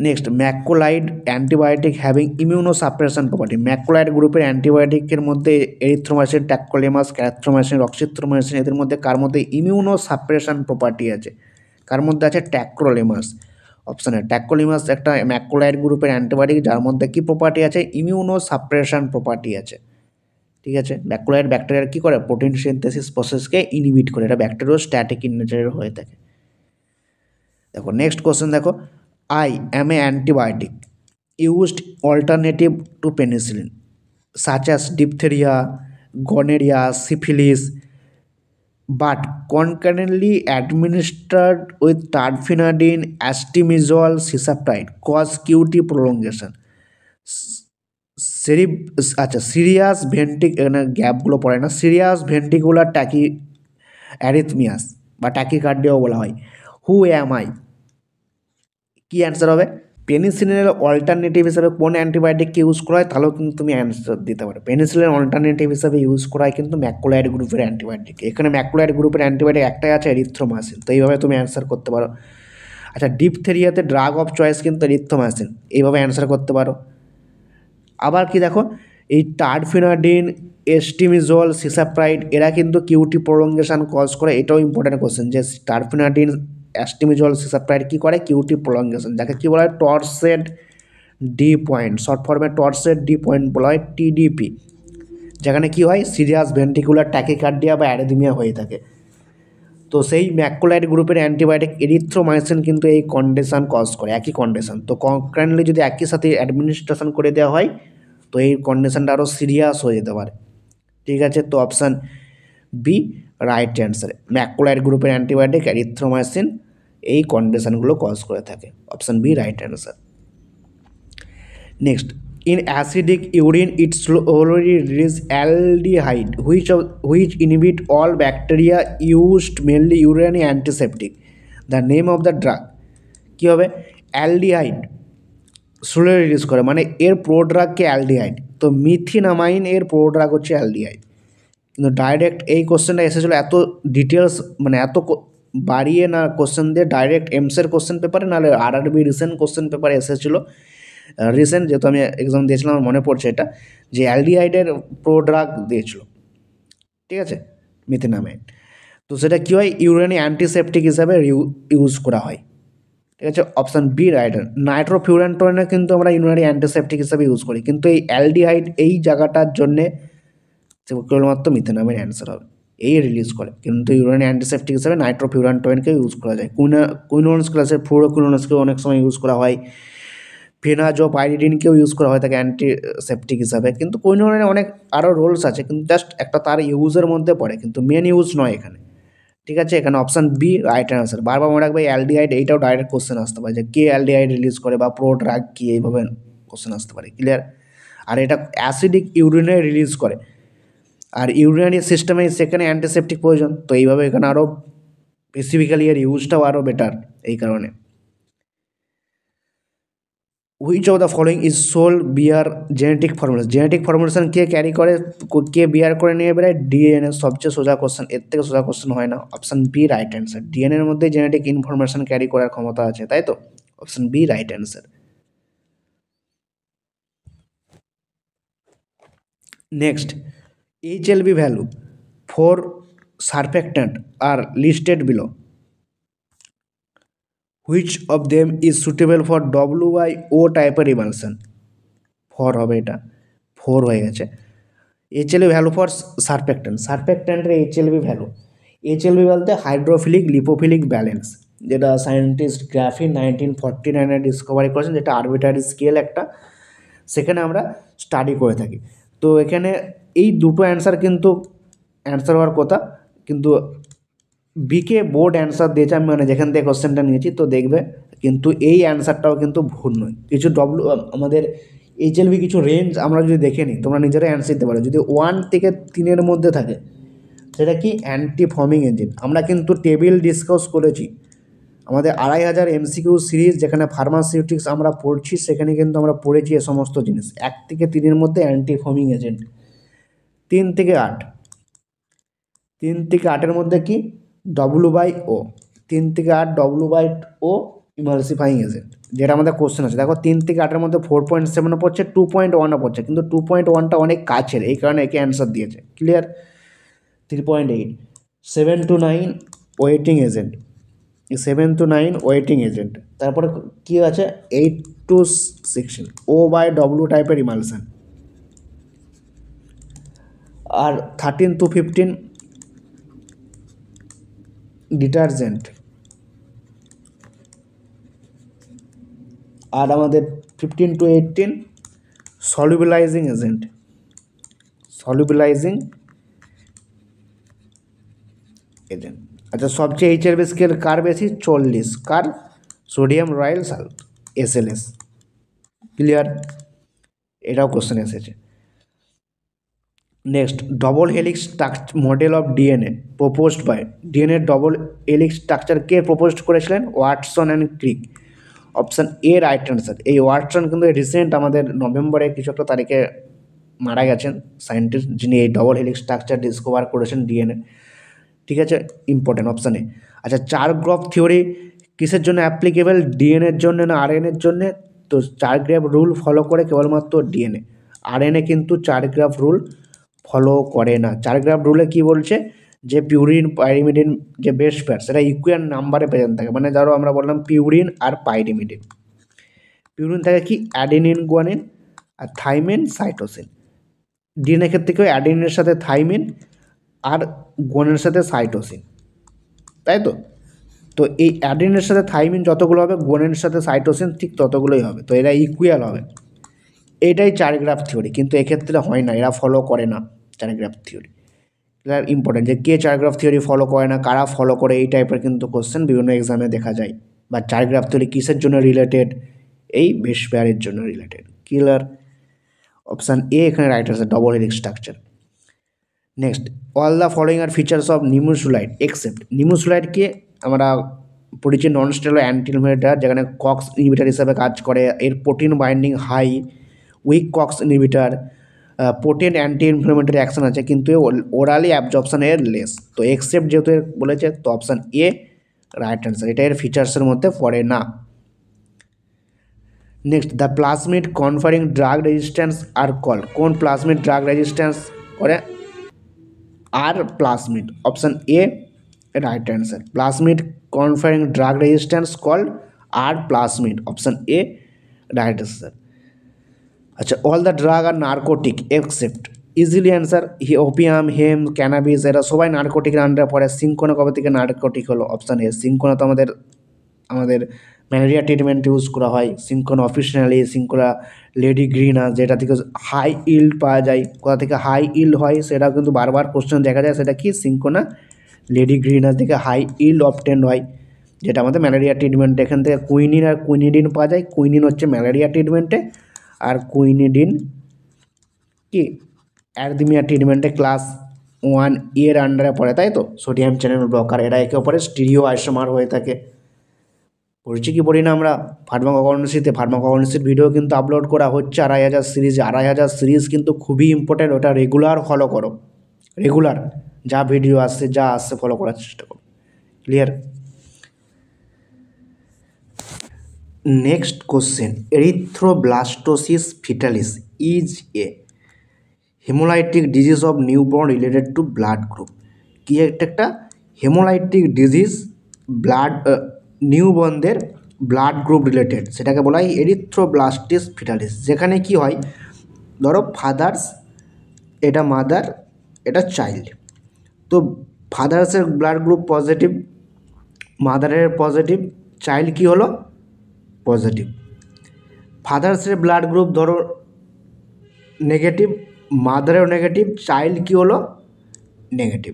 Next, macrolide antibiotic having immunosuppression property. Macrolide গ্রুপের অ্যান্টিবায়োটিকের মধ্যে এরিথ্রোমাইসিন, ট্যাক্রোলিমাস, ক্যারাথ্রোমাইসিন, রক্সিথ্রোমাইসিন, এদের মধ্যে কার মধ্যে ইমিউনোসাপ্রেশন প্রপার্টি আছে? কার মধ্যে আছে? ট্যাক্রোলিমাস। অপশানে ট্যাক্রোলিমাস একটা ম্যাকোলাইড গ্রুপের অ্যান্টিবায়োটিক, যার মধ্যে কি প্রপার্টি আছে? ইমিউনোসাপ্রেশন প্রপার্টি আছে। ঠিক আছে? ম্যাকোলাইড ব্যাকটেরিয়ার কী করে? প্রোটিন সিনথেসিস প্রসেসকে ইনহিবিট করে। এটা ব্যাকটেরিওস্ট্যাটিক ইন নেচারের হয়ে থাকে। দেখো নেক্সট কোশ্চেন, দেখো, I am an antibiotic used alternative to penicillin such as diphtheria, gonorrhea, syphilis, but concurrently administered with tadphenidine, actimizole, cisapride cause QT prolongation. সেরি আচ্ছা সিরিয়াস ভেন্টিক, এখানে গ্যাপগুলো পড়ে না, সিরিয়াস ভেন্টিকুলার ট্যাকি অ্যারিথমিয়াস বা ট্যাকিকার্ডিয়াও বলা হয়। হু অ্যাম আই, কী অ্যান্সার হবে? পেনিসিলিনের alternative হিসেবে কোন অ্যান্টিবায়োটিককে ইউজ করা হয়, তাহলেও কিন্তু তুমি অ্যান্সার দিতে পারো। পেনিসিলিনের অল্টারনেটিভ হিসেবে ইউজ করা হয় কিন্তু ম্যাকুলাইড গ্রুপের অ্যান্টিবায়োটিক। এখানে ম্যাকুলাইড গ্রুপের অ্যান্টিবায়োটিক একটাই আছে, এরিথ্রোমাইসিন। তো এইভাবে তুমি অ্যান্সার করতে পারো। আচ্ছা, ডিপথেরিয়াতে ড্রাগ অফ চয়েস কিন্তু এরিথ্রোমাইসিন, এইভাবে অ্যান্সার করতে পারো। আবার কি দেখো, এই টারফিনাডিন, এস্টিমিজোল, সিসাপ্রাইড এরা কিন্তু কিউটি প্রলঙ্গেশন কজ করে। এটাও ইম্পর্টেন্ট কোশ্চেন যে টারফিনাডিন, অ্যাস্টিমিজোল, সিসাপ্রাইড কী করে? কিউটি প্রলঙ্গেশন, যাকে কী বলা হয়? টর্সেড ডি পয়েন্ট, শর্ট ফর্মে টর্সেড ডি পয়েন্ট বলা হয়, টিডিপি, যেখানে কী হয়? সিরিয়াস ভেন্টিকুলার ট্যাকিকার্ডিয়া বা অ্যারিথমিয়া হয়ে থাকে। তো সেই ম্যাকুলাইড গ্রুপের অ্যান্টিবায়োটিক এরিথ্রোমাইসিন কিন্তু এই কন্ডিশন কজ করে, একই কন্ডিশন। তো কনকারেন্টলি যদি একই সাথে অ্যাডমিনিস্ট্রেশন করে দেওয়া হয় তো এই কন্ডিশনটা আরও সিরিয়াস হয়ে যেতে পারে। ঠিক আছে, তো option B right answer. Macrolide গ্রুপের অ্যান্টিবায়োটিক এরিথ্রোমাইসিন এই কন্ডিশনগুলো কজ করে থাকে। Option B right answer. Next, in acidic urine it slowly release aldehyde which inhibit all bacteria used mainly urinary antiseptic. The name of the drug কী হবে? Aldehyde slowly release করে, মানে এর প্রোড্রাগকে aldehyde. তো মিথিনামাইন এর প্রোড্রাগ হচ্ছে aldehyde. কিন্তু direct এই কোশ্চেনটা এসেছিলো এত ডিটেলস, মানে এত বাড়িয়ে না কোশ্চেন দিয়ে, ডাইরেক্ট এমসের কোশ্চেন পেপারে, নাহলে আরআরবি রিসেন্ট কোশ্চেন পেপারে এসেছিলো। রিসেন্ট যেহেতু আমি এক্সাম দিয়েছিলাম আমার মনে পড়ছে এটা, যে অ্যালডিহাইডের প্রোড্রাগ দিয়েছিল। ঠিক আছে, মিথিনামাইন। তো সেটা কী হয়? ইউরিনারি অ্যান্টিসেপটিক হিসাবে ইউজ করা হয়। ঠিক আছে, অপশান বি রাইট। নাইট্রোফিউরান্টয়েনও কিন্তু আমরা ইউরিনারি অ্যান্টিসেপটিক হিসাবে ইউজ করি, কিন্তু এই অ্যালডিহাইড এই জায়গাটার জন্যে কেবলমাত্র মিথেনামের অ্যান্সার হবে, এই রিলিজ করে। কিন্তু ইউরিনারি অ্যান্টিসেপটিক হিসাবে নাইট্রোফিউরান্টয়েনকে ইউজ করা যায়। কুইনোনস ক্লাসের ফ্লুরোকুইনোনসকেও অনেক সময় ইউজ করা হয়। ফেনাজোপাইরিডিনকেও ইউজ করা হয় থাকে অ্যান্টিসেপটিক হিসাবে। কিন্তু কুইনোনের অনেক আরও রোলস আছে, কিন্তু জাস্ট একটা তার ইউজের মধ্যে পড়ে, কিন্তু মেন ইউজ নয় এখানে। ঠিক আছে, এখানে অপশান বি রাইট অ্যান্সার। বারবার মনে রাখবে অ্যালডিহাইড, এইটাও ডাইরেক্ট কোশ্চেন আসতে পারে যে কে অ্যালডিহাইড রিলিজ করে বা প্রোড্রাগ কী, এইভাবে কোশ্চেন আসতে পারে। ক্লিয়ার? আর এটা অ্যাসিডিক ইউরিনে রিলিজ করে, আর ইউরিনারি সিস্টেমে সেখানে অ্যান্টিসেপটিক প্রয়োজন। তো এইভাবে এখানে আরও স্পেসিফিক্যালি এর ইউজটাও আরও বেটার এই কারণে। Which of the following is sole bear genetic formulation? Genetic formulation কে ক্যারি করে, কে বিয়ার করে নিয়ে বেড়ায়? ডিএনএ। সবচেয়ে সোজা কোশ্চেন, এর থেকে সোজা কোশ্চেন হয় না। Option B right answer. ডিএনএর মধ্যে জেনেটিক ইনফরমেশন ক্যারি করার ক্ষমতা আছে, তাই তো? Option B right answer. Next, HLB value for surfactant are listed below. Which of them is suitable for WIO টাইপের ইমালশন? ফর হবে, এটা ফোর হয়ে গেছে। এইচএলবি ভ্যালু ফর সারফেক্ট্যান্টের এইচএলবি ভ্যালু, এইচএলবি বলতে হাইড্রোফিলিক লিপোফিলিক ব্যালেন্স, যেটা scientist Griffin 1949-এ discovery করেছেন, যেটা আরবিটারি স্কেল একটা, সেখানে আমরা স্টাডি করে থাকি। তো এখানে এই দুটো অ্যান্সার কিন্তু অ্যান্সার হওয়ার কথা, কিন্তু বিকে বোর্ড অ্যান্সার দিয়েছে, আমি মানে যেখান থেকে কোশ্চেনটা নিয়েছি তো দেখবে, কিন্তু এই অ্যান্সারটাও কিন্তু ভুল নয়। কিছু আমাদের এইচএলবি কিছু রেঞ্জ আমরা যদি দেখে নিই, তোমরা নিজেরাই অ্যান্সার দিতে পারো। যদি 1 থেকে 3-এর মধ্যে থাকে সেটা কি? Anti forming agent. আমরা কিন্তু টেবিল ডিসকাস করেছি আমাদের 2500 MCQ সিরিজ, যেখানে ফার্মাসিউটিক্স আমরা পড়ছি, সেখানে কিন্তু আমরা পড়েছি এ সমস্ত জিনিস। 1 থেকে 3-এর মধ্যে অ্যান্টি ফর্মিং এজেন্ট। 3 থেকে 8, 3 থেকে 8-এর মধ্যে কি? W/O। 3 থেকে 8 W/O ইমালসিফাইং এজেন্ট, যেটা আমাদের কোশ্চেন আছে। দেখো 3 থেকে 8-এর মধ্যে 4.7ও পড়ছে, 2.1ও পড়ছে, কিন্তু 2.1টা অনেক কাছের, এই কারণে একে অ্যান্সার দিয়েছে। Clear? 3.8, 7 to 9 wetting agent, 7 to 9 wetting agent. তারপরে কী আছে? 8 to 16 O/W টাইপের ইমালশন। আর 13 to 15 ডিটারজেন্ট। আর আমাদের 15 to 18 solubilising agent, solubilising agent. আচ্ছা, সবচেয়ে এইচএলবি স্কেল কার বেশি? 40। কার? Sodium lauryl salt, SLS। Clear? এটাও কোশ্চেন এসেছে। Next, double helix model of DNA proposed by, DNA double helix structure কে প্রপোজড করেছিলেন? Watson and ক্রিক। Option A right answer. এই ওয়াটসন কিন্তু রিসেন্ট আমাদের নভেম্বরে কিছু একটা তারিখে মারা গেছেন সায়েন্টিস্ট, যিনি এই ডবল হেলিক্স স্ট্রাকচার ডিসকভার করেছেন ডিএনএ। ঠিক আছে, ইম্পর্টেন্ট অপশান এ। আচ্ছা, 4 গ্রাফ থিওরি কিসের জন্য অ্যাপ্লিকেবল? ডিএনএর জন্য না আরএনএর জন্য? তো 4 গ্রাফ রুল ফলো করে কেবলমাত্র ডিএনএ, আরএনএ কিন্তু 4 গ্রাফ রুল ফলো করে না। 4 গ্রাফ রুলে কি বলছে যে পিউরিন পাইরিমিডিন যে বেস পেয়ার সেটা ইকুয়াল নাম্বারে প্রেজেন্ট থাকে, মানে ধরো আমরা বললাম পিউরিন আর পাইরিমিডিন। পিউরিন থাকে কি অ্যাডেনিন গুয়ানিন আর থাইমিন সাইটোসিন। ডিএনএ ক্ষেত্রে কেউ অ্যাডেনিনের সাথে থাইমিন আর গুয়ানিনের সাথে সাইটোসিন, তাই তো? তো এই অ্যাডেনিনের সাথে থাইমিন যতগুলো হবে, গুয়ানিনের সাথে সাইটোসিন ঠিক ততগুলোই হবে, তো এরা ইকুয়াল হবে। এটাই 4 গ্রাফ থিওরি, কিন্তু এক্ষেত্রে হয় না, এরা ফলো করে না 4 গ্রাফ থিওরি। এটা ইম্পর্টেন্ট যে কে 4 গ্রাফ থিওরি ফলো করে না, কারা ফলো করে, এই টাইপের কিন্তু কোশ্চেন বিভিন্ন এক্সামে দেখা যায়। বা 4 গ্রাফ থিওরি কিসের জন্য রিলেটেড? এই বেস পেয়ারের জন্য রিলেটেড। ক্লিয়ার? অপশান এ এখানে রাইট আছে, double helix structure. Next, all the following are features of nimesulide except. নিমোসুলাইডকে আমরা পড়েছি নন স্টেরয়েড অ্যান্টি ইনফ্লেমেটর, যেখানে কক্স ইনহিবিটর হিসাবে কাজ করে। এর protein binding high, weak COX inhibitor, potent anti inflammatory action আছে, কিন্তু ওরালি অ্যাবজর্পশন এর লেস। তো এক্সেপ্ট যেহেতু বলেছে, তো অপশান এ রাইট অ্যান্সার, এটা এর ফিচার্সের মধ্যে পড়ে না। Next, the plasmid conferring drug resistance are call. কোন প্লাজমিড ড্রাগ রেজিস্ট্যান্স করে? R plasmid. Option A right answer. Plasmid conferring drug resistance call R plasmid. Option A right answer. আচ্ছা, all the drug are narcotic except, easily answer. Opium, hemp, cannabis এরা সবাই নার্কোটিকের আন্ডারে পড়ে। Cinchona কবে থেকে narcotic হলো? Option A. Cinchona তো আমাদের ম্যালেরিয়া ট্রিটমেন্ট ইউজ করা হয়। সিঙ্কোনা অফিসিয়ালি সিঙ্কোনা লেডি গ্রিনা, যেটা থেকে হাই ইল্ড পাওয়া যায়। কোথা থেকে হাই ইল্ড হয় সেটাও কিন্তু বারবার কোশ্চেন দেখা যায়, সেটা কি? সিঙ্কোনা লেডি গ্রিনা থেকে হাই ইল্ড অবটেন্ড হয়, যেটা আমাদের ম্যালেরিয়া ট্রিটমেন্ট। এখান থেকে কুইনিন আর কুইনিডিন পাওয়া যায়। কুইনিন হচ্ছে ম্যালেরিয়া ট্রিটমেন্টে, আর কুইনিডিন কি অ্যারদিমিয়া ট্রিটমেন্টে ক্লাস 1 এর আন্ডারে পড়ে, তাই তো? সোডিয়াম চ্যানেল ব্লকার, এরা একে অপরের স্টিরিও আইসোমার হয়ে থাকে। পড়ছি কি পড়ি না আমরা ফার্মাকোগনোসিসে? ফার্মাকোগনোসিস ভিডিও কিন্তু আপলোড করা হচ্ছে 2500 সিরিজে। 2500 সিরিজ কিন্তু খুবই ইম্পর্টেন্ট, ওটা রেগুলার ফলো করো। রেগুলার যা ভিডিও আসছে, যা আসছে ফলো করার চেষ্টা করো। Clear? Next question, erythroblastosis fetalis is a haemolytic disease of newborn related to blood group. কি একটা হেমোলাইটিক ডিজিজ, ব্লাড নিউবর্নদের ব্লাড গ্রুপ রিলেটেড, সেটাকে বলা হয় এরিথ্রোব্লাস্টিস ফিটালিস। যেখানে কি হয়, ধরো ফাদার্স, এটা মাদার, এটা চাইল্ড। তো ফাদার্সের ব্লাড গ্রুপ পজিটিভ, মাদারের পজিটিভ, চাইল্ড কি হলো? পজিটিভ। ফাদার্সের ব্লাড গ্রুপ ধরো নেগেটিভ, মাদারেও নেগেটিভ, চাইল্ড কি হলো? নেগেটিভ।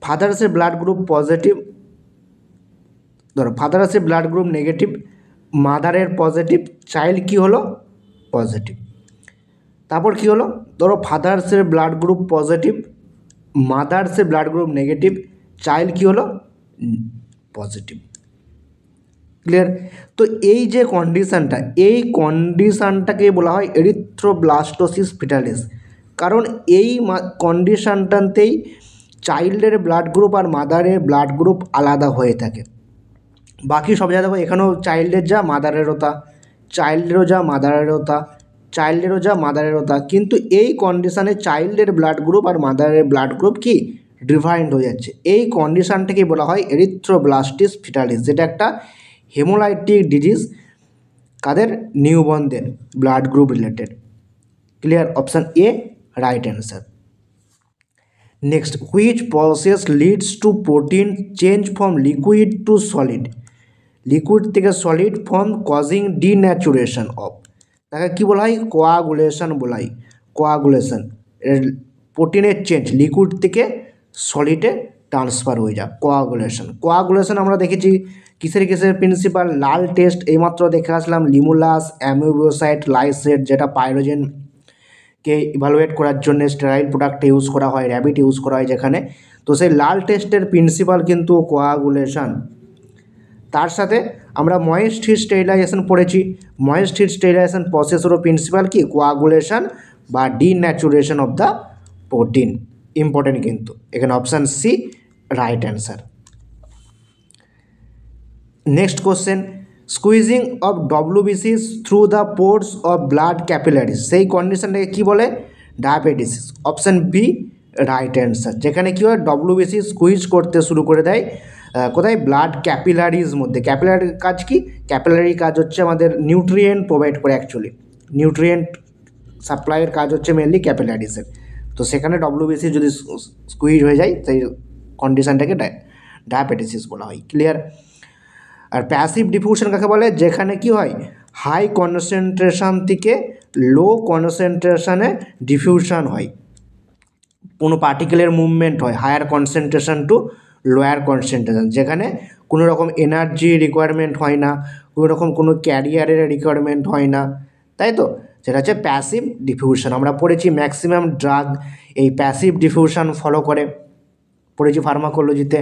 ফাদার্সের ব্লাড গ্রুপ পজিটিভ, ধরো ফাদার্সের ব্লাড গ্রুপ নেগেটিভ, মাদারের পজিটিভ, চাইল্ড কি হলো? পজিটিভ। তারপর কি হলো, ধরো ফাদার্সের ব্লাড গ্রুপ পজিটিভ, মাদার্সের ব্লাড গ্রুপ নেগেটিভ, চাইল্ড কি হলো? পজিটিভ। ক্লিয়ার? তো এই যে কন্ডিশানটা, এই কন্ডিশানটাকে বলা হয় এরিথ্রোব্লাস্টোসিস ফিটালিস। কারণ এই কন্ডিশানটাতেই চাইল্ডের ব্লাড গ্রুপ আর মাদারের ব্লাড গ্রুপ আলাদা হয়ে থাকে। বাকি সব জায়গায় দেখো, এখানেও চাইল্ডের যা মাদারেরও তা, চাইল্ডেরও যা মাদারেরও তা, চাইল্ডেরও যা মাদারেরও তা, কিন্তু এই কন্ডিশানে চাইল্ডের ব্লাড গ্রুপ আর মাদারের ব্লাড গ্রুপ কি ডিফারেন্ট হয়ে যাচ্ছে। এই কন্ডিশানটাকে বলা হয় এরিথ্রোব্লাস্টিস ফিটালিস, যেটা একটা হেমোলাইটিক ডিজিজ, কাদের? নিউবর্নদের blood group related. Clear? Option A right answer. Next, which process leads to protein change from liquid to solid, liquid থেকে solid form causing denaturation of. তাকে কী বলা হয়? কোয়াগুলেশন বলা হয়। কোয়াগুলেশন, প্রোটিনের চেঞ্জ লিকুইড থেকে সলিডে ট্রান্সফার হয়ে যায়, কোয়াগুলেশন। কোয়াগুলেশন আমরা দেখেছি কিসের কিসের প্রিন্সিপাল? লাল টেস্ট এইমাত্র দেখে আসলাম, লিমুলাস, অ্যামিবোসাইট, লাইসেট, যেটা পাইরোজেনকে ইভালুয়েট করার জন্য স্টেরাইল প্রোডাক্ট ইউজ করা হয়, র্যাবিট ইউজ করা হয় যেখানে। তো সেই লাল টেস্টের প্রিন্সিপাল কিন্তু কোয়াগুলেশন। তার সাথে আমরা ময়েস্ট হিট স্টেরিলাইজেশন পড়েছি। ময়েস্ট হিট স্টেরিলাইজেশন প্রসেসেরও প্রিন্সিপাল কি? কোয়াগুলেশন বা denaturation of the protein. Important কিন্তু এখানে option C right answer. Next question, squeezing of ডব্লিউবিসিস through the pores of blood capillaries, সেই কন্ডিশনটাকে কী বলে? Diapedesis. Option B right answer. যেখানে কী হয়? ডব্লিউবিসি স্কুইজ করতে শুরু করে দেয় কোথায়? ব্লাড ক্যাপিলারিজ মধ্যে। ক্যাপিলারির কাজ কি? ক্যাপিলারি কাজ হচ্ছে আমাদের নিউট্রিয়েন্ট প্রোভাইড করে অ্যাকচুয়ালি। নিউট্রিয়েন্ট সাপ্লাইয়ের কাজ হচ্ছে মেনলি ক্যাপিলারিসের। তো সেখানে ডব্লিউবিসি যদি স্কুইজ হয়ে যায় সেই কন্ডিশনটাকে ডায়াবেটিস বলা হয়। ক্লিয়ার? আর প্যাসিভ ডিফিউশন কাকে বলে? যেখানে কি হয়? হাই কনসেন্ট্রেশন থেকে লো কনসেন্ট্রেশনে ডিফিউশন হয়, কোনো পার্টিকেলের মুভমেন্ট হয় higher concentration to lower concentration, যেখানে কোনো রকম এনার্জি রিকোয়ারমেন্ট হয় না, কোনো ক্যারিয়ারের রিকোয়ারমেন্ট হয় না, তাই তো? সেটা হচ্ছে প্যাসিভ ডিফিউশন। আমরা পড়েছি ম্যাক্সিমাম ড্রাগ এই প্যাসিভ ডিফিউশন ফলো করে, পড়েছি ফার্মাকোলজিতে।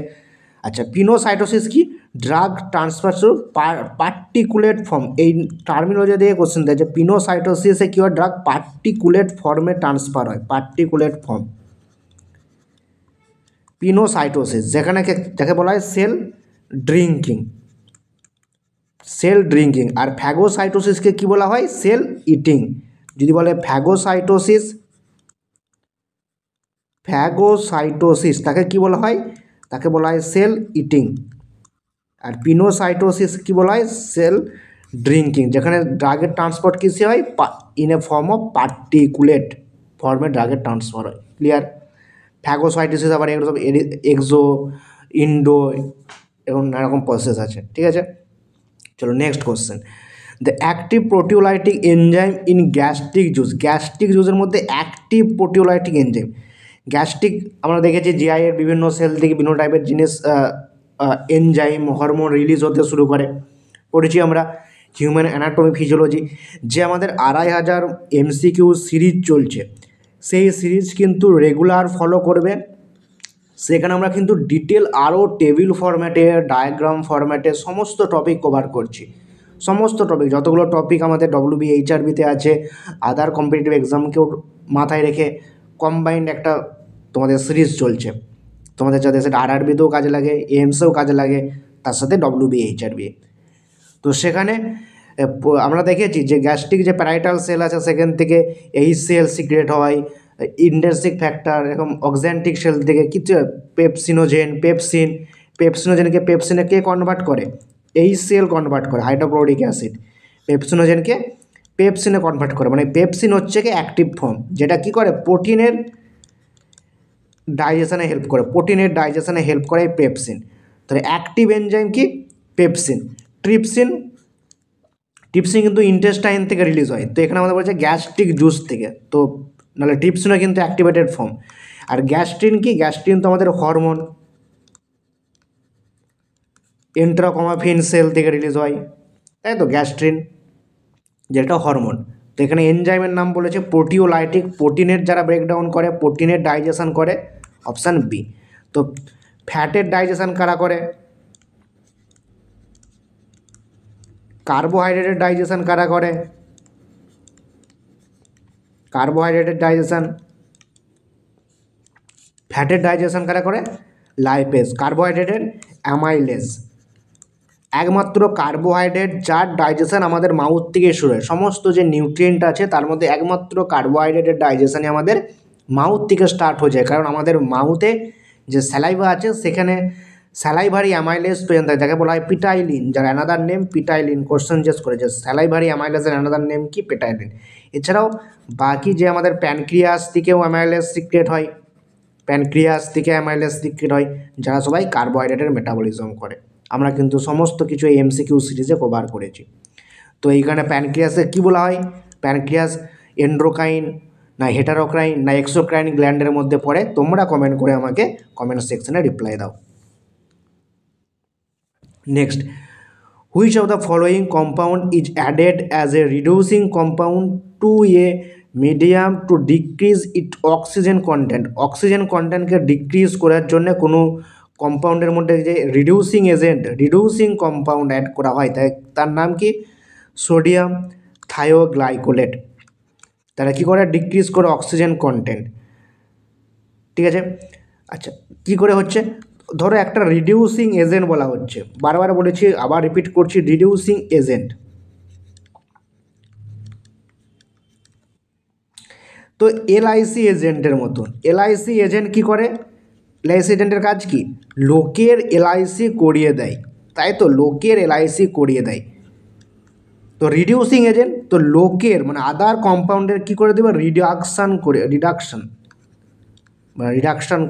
আচ্ছা, পিনোসাইটোসিস কি? Drug transfer to particulate form. এই টার্মিনোলজি দিয়ে কোশ্চেন দেয় যে পিনোসাইটোসিসে কী হয়? ড্রাগ পার্টিকুলেট ফর্মে ট্রান্সফার হয়, পার্টিকুলেট ফর্ম। পিনোসাইটোসিস যেখানে যাকে বলা হয় সেল ড্রিঙ্কিং, সেল ড্রিঙ্কিং। আর ফ্যাগোসাইটোসিসকে কী বলা হয়? Cell eating. যদি বলে ফ্যাগোসাইটোসিস তাকে কী বলা হয়? তাকে বলা হয় সেল ইটিং। আর পিনোসাইটোসিস কী বলা হয়? সেল ড্রিঙ্কিং, যেখানে ড্রাগের ট্রান্সপোর্ট কিসে হয়? In a form of particulate ফর্মে ড্রাগের ট্রান্সফার হয়। ক্লিয়ার? ফ্যাগোসাইটোসিস আবার এগুলো সব এক্সো, ইন্ডো এবং নানারকম প্রসেস আছে। ঠিক আছে, চলো next question. The active proteolytic enzyme in gastric juice. Gastric জুসের মধ্যে অ্যাক্টিভ প্রোটিওলাইটিক এনজাইম। গ্যাস্ট্রিক আমরা দেখেছি জিআই এর বিভিন্ন সেল থেকে বিভিন্ন টাইপের জিনিস এনজাইম হরমোন রিলিজ হতে শুরু করে। পড়েছি আমরা হিউম্যান অ্যানাটমি ফিজিওলজি, যে আমাদের 2500 এমসিকিউ সিরিজ চলছে, সেই সিরিজ কিন্তু রেগুলার ফলো করবে। সেখানে আমরা কিন্তু ডিটেল আরও টেবিল ফরম্যাটে, ডায়াগ্রাম ফরম্যাটে সমস্ত টপিক কভার করছি। সমস্ত টপিক, যতগুলো টপিক আমাদের WBHRBতে আছে, আদার কম্পিটিটিভ এক্সামকেও মাথায় রেখে কম্বাইন্ড একটা তোমাদের সিরিজ চলছে। তোমাদের যাতে সেটা RRBতেও কাজে লাগে, এমসেও কাজে লাগে, তার সাথে WBHRB। তো সেখানে আমরা দেখেছি যে গ্যাস্ট্রিক যে প্যারাইটাল সেল আছে সেখান থেকে এই সেল সিক্রেট হয়, ইন্টারসিক ফ্যাক্টর এরকম অক্স্যান্টিক সেল থেকে কিছু পেপসিনোজেনকে পেপসিনে কে কনভার্ট করে? এই সেল কনভার্ট করে, হাইড্রোক্লোরিক অ্যাসিড পেপসিনোজেনকে পেপসিনে কনভার্ট করে। মানে পেপসিন হচ্ছে কি অ্যাক্টিভ ফর্ম, যেটা কি করে? প্রোটিনের ডাইজেশনে হেল্প করে এই পেপসিন। তাহলে অ্যাক্টিভ এনজাইম কি? পেপসিন। ট্রিপসিন কিন্তু ইন্টেস্টাইন থেকে রিলিজ হয়। তো এখানে আমাদের বলছে গ্যাস্ট্রিক জুস থেকে, তো নাহলে ট্রিপসিনও কিন্তু অ্যাক্টিভেটেড ফর্ম। আর গ্যাস্ট্রিন কি? গ্যাস্ট্রিন তো আমাদের হরমোন, এন্ট্রাকমাফিন সেল থেকে রিলিজ হয়, তাই তো? গ্যাস্ট্রিন যেটা হরমোন। তো এখানে এনজাইমের নাম বলেছে প্রোটিওলাইটিক, প্রোটিনের যারা ব্রেকডাউন করে, প্রোটিনের ডাইজেশন করে, অপশান বি। তো ফ্যাটের ডাইজেশন কারা করে? কার্বোহাইড্রেটের ডাইজেশন কারা করে? কার্বোহাইড্রেটের ডাইজেশন। ফ্যাটের ডাইজেশন কারা করে? লাইপেজ। কার্বোহাইড্রেটের অ্যামাইলেজ। একমাত্র কার্বোহাইড্রেট যার ডাইজেশন আমাদের মাউথ থেকে শুরু হয়, সমস্ত যে নিউট্রিয়েন্ট আছে তার মধ্যে একমাত্র কার্বোহাইড্রেটের ডাইজেশনই আমাদের মাউথ থেকে স্টার্ট হয়ে যায়। কারণ আমাদের মাউথে যে স্যালাইভা আছে সেখানে স্যালাইভারি অ্যামাইলেজ প্রেজেন্ট থাকে, যাকে বলা হয় পিটাইলিন, যার অ্যানাদার নেম পিটাইলিন। কোশ্চেন জিজ্ঞেস করেছে স্যালাইভারি অ্যামাইলেজের অ্যানাদার নেম কি? পিটাইলিন। এছাড়াও বাকি যে আমাদের প্যানক্রিয়াস থেকেও অ্যামাইলেজ সিক্রেট হয়, যারা সবাই কার্বোহাইড্রেটের মেটাবলিজম করে। আমরা কিন্তু সমস্ত কিছু এই এমসিকিউ সিরিজে কভার করেছি। তো এইখানে প্যানক্রিয়াসে কী বলা হয়? প্যানক্রিয়াস এন্ড্রোক্রাইন না হেটারোক্রাইন না এক্সোক্রাইন গ্ল্যান্ডের মধ্যে পড়ে? তোমরা কমেন্ট করে আমাকে কমেন্ট সেকশনে রিপ্লাই দাও। Next, Which of the following compound is added as a reducing compound to a medium to decrease its oxygen content? Oxygen কন্টেন্টকে ডিক্রিজ করার জন্য কোনো কম্পাউন্ডের মধ্যে যে রিডিউসিং কম্পাউন্ড অ্যাড করা হয় তার নাম কি? সোডিয়াম থায়োগ্লাইকোলেট। তারা কী করে? ডিক্রিজ করে অক্সিজেন কন্টেন্ট। ঠিক আছে, আচ্ছা কী করে হচ্ছে? ধরো একটা রিডিউসিং এজেন্ট বলা হচ্ছে, বারবার বলেছি আবার রিপিট করছি, রিডিউসিং এজেন্ট। তো এলআইসি এজেন্টের মতন, এলআইসি এজেন্ট কী করে? এলআইসি এজেন্টের কাজ কি? লোকের এলআইসি করিয়ে দেয়, তাই তো, লোকের এলআইসি করিয়ে দেয়। তো রিডিউসিং এজেন্ট তো লোকের মানে আদার কম্পাউন্ডের কী করে দেবে? রিডাকশান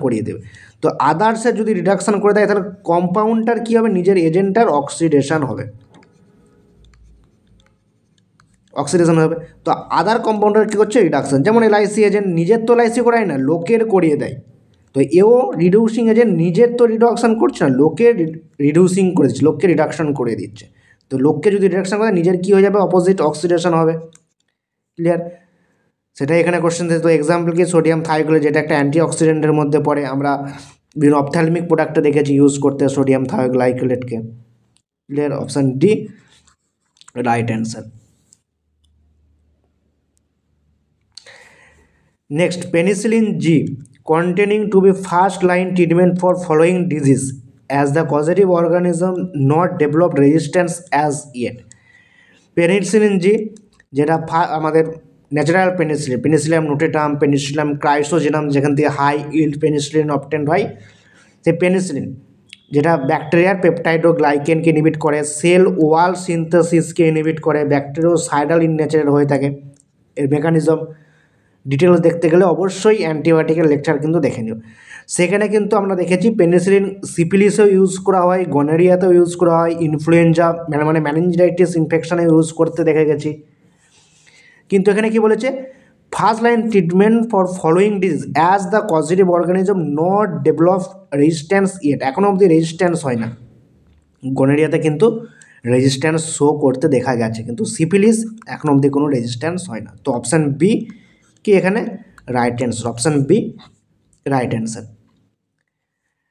করিয়ে দেবে। তো আদার্সে যদি রিডাকশান করে দেয় তাহলে কম্পাউন্ডটার কী হবে? নিজের এজেন্টটার অক্সিডেশন হবে, তো আদার কম্পাউন্ডার কী করছে? রিডাকশান। যেমন এলআইসি এজেন্ট নিজের তো এলআইসি করায় না, লোকের করিয়ে দেয়। তো এও রিডিউসিং এজেন্ট নিজের তো রিডাকশান করছে না, লোকের রিডিউসিং করে দিচ্ছে, লোককে রিডাকশান করে দিচ্ছে। তো লোককে যদি রিডাকশান করে নিজের কী হয়ে যাবে? অপোজিট অক্সিডেশন হবে। ক্লিয়ার? সেটাই এখানে কোশ্চেন দিয়েছে। তো এক্সাম্পল কি? সোডিয়াম থায়োগ্লাইকোলেট, যেটা একটা অ্যান্টি অক্সিডেন্টের মধ্যে পড়ে, আমরা বিভিন্ন অপথ্যালমিক প্রোডাক্টে দেখেছি ইউজ করতে সোডিয়াম থায়োগ্লাইকোলেটকে। Clear? Option D right answer. Next, penicillin G containing to be first line treatment for following disease as the causative organism not developed resistance as yet. Penicillin G যেটা আমাদের natural Penicillium নোটেটাম, Penicillium ক্রাইসোজেনাম, যেখান থেকে high yield penicillin obtained হয়, সেই penicillin যেটা ব্যাকটেরিয়ার পেপটাইডোগ্লাইকেনকে inhibit করে, cell wall সিনথেসিসকে inhibit করে, ব্যাকটেরিওসাইডাল ইন নেচারের হয়ে থাকে। এর মেকানিজম ডিটেলস দেখতে গেলে অবশ্যই অ্যান্টিবায়োটিকের লেকচার কিন্তু দেখে নিও। সেখানে কিন্তু আমরা দেখেছি পেনিসিলিন সিপিলিসেও ইউজ করা হয়, গনোরিয়াতেও ইউজ করা হয়, ইনফ্লুয়েঞ্জা মানে ম্যানিনজাইটিস ইনফেকশনে ইউজ করতে দেখে গেছি। কিন্তু এখানে কি বলেছে? First line treatment for following disease as the causative organism not develop resistance yet, এখনও অবধি রেজিস্ট্যান্স হয় না। গনোরিয়াতে কিন্তু রেজিস্ট্যান্স শো করতে দেখা গেছে, কিন্তু সিপিলিস এখনও অবধি কোনো রেজিস্ট্যান্স হয় না। তো অপশান বি কি এখানে right answer, option B right answer.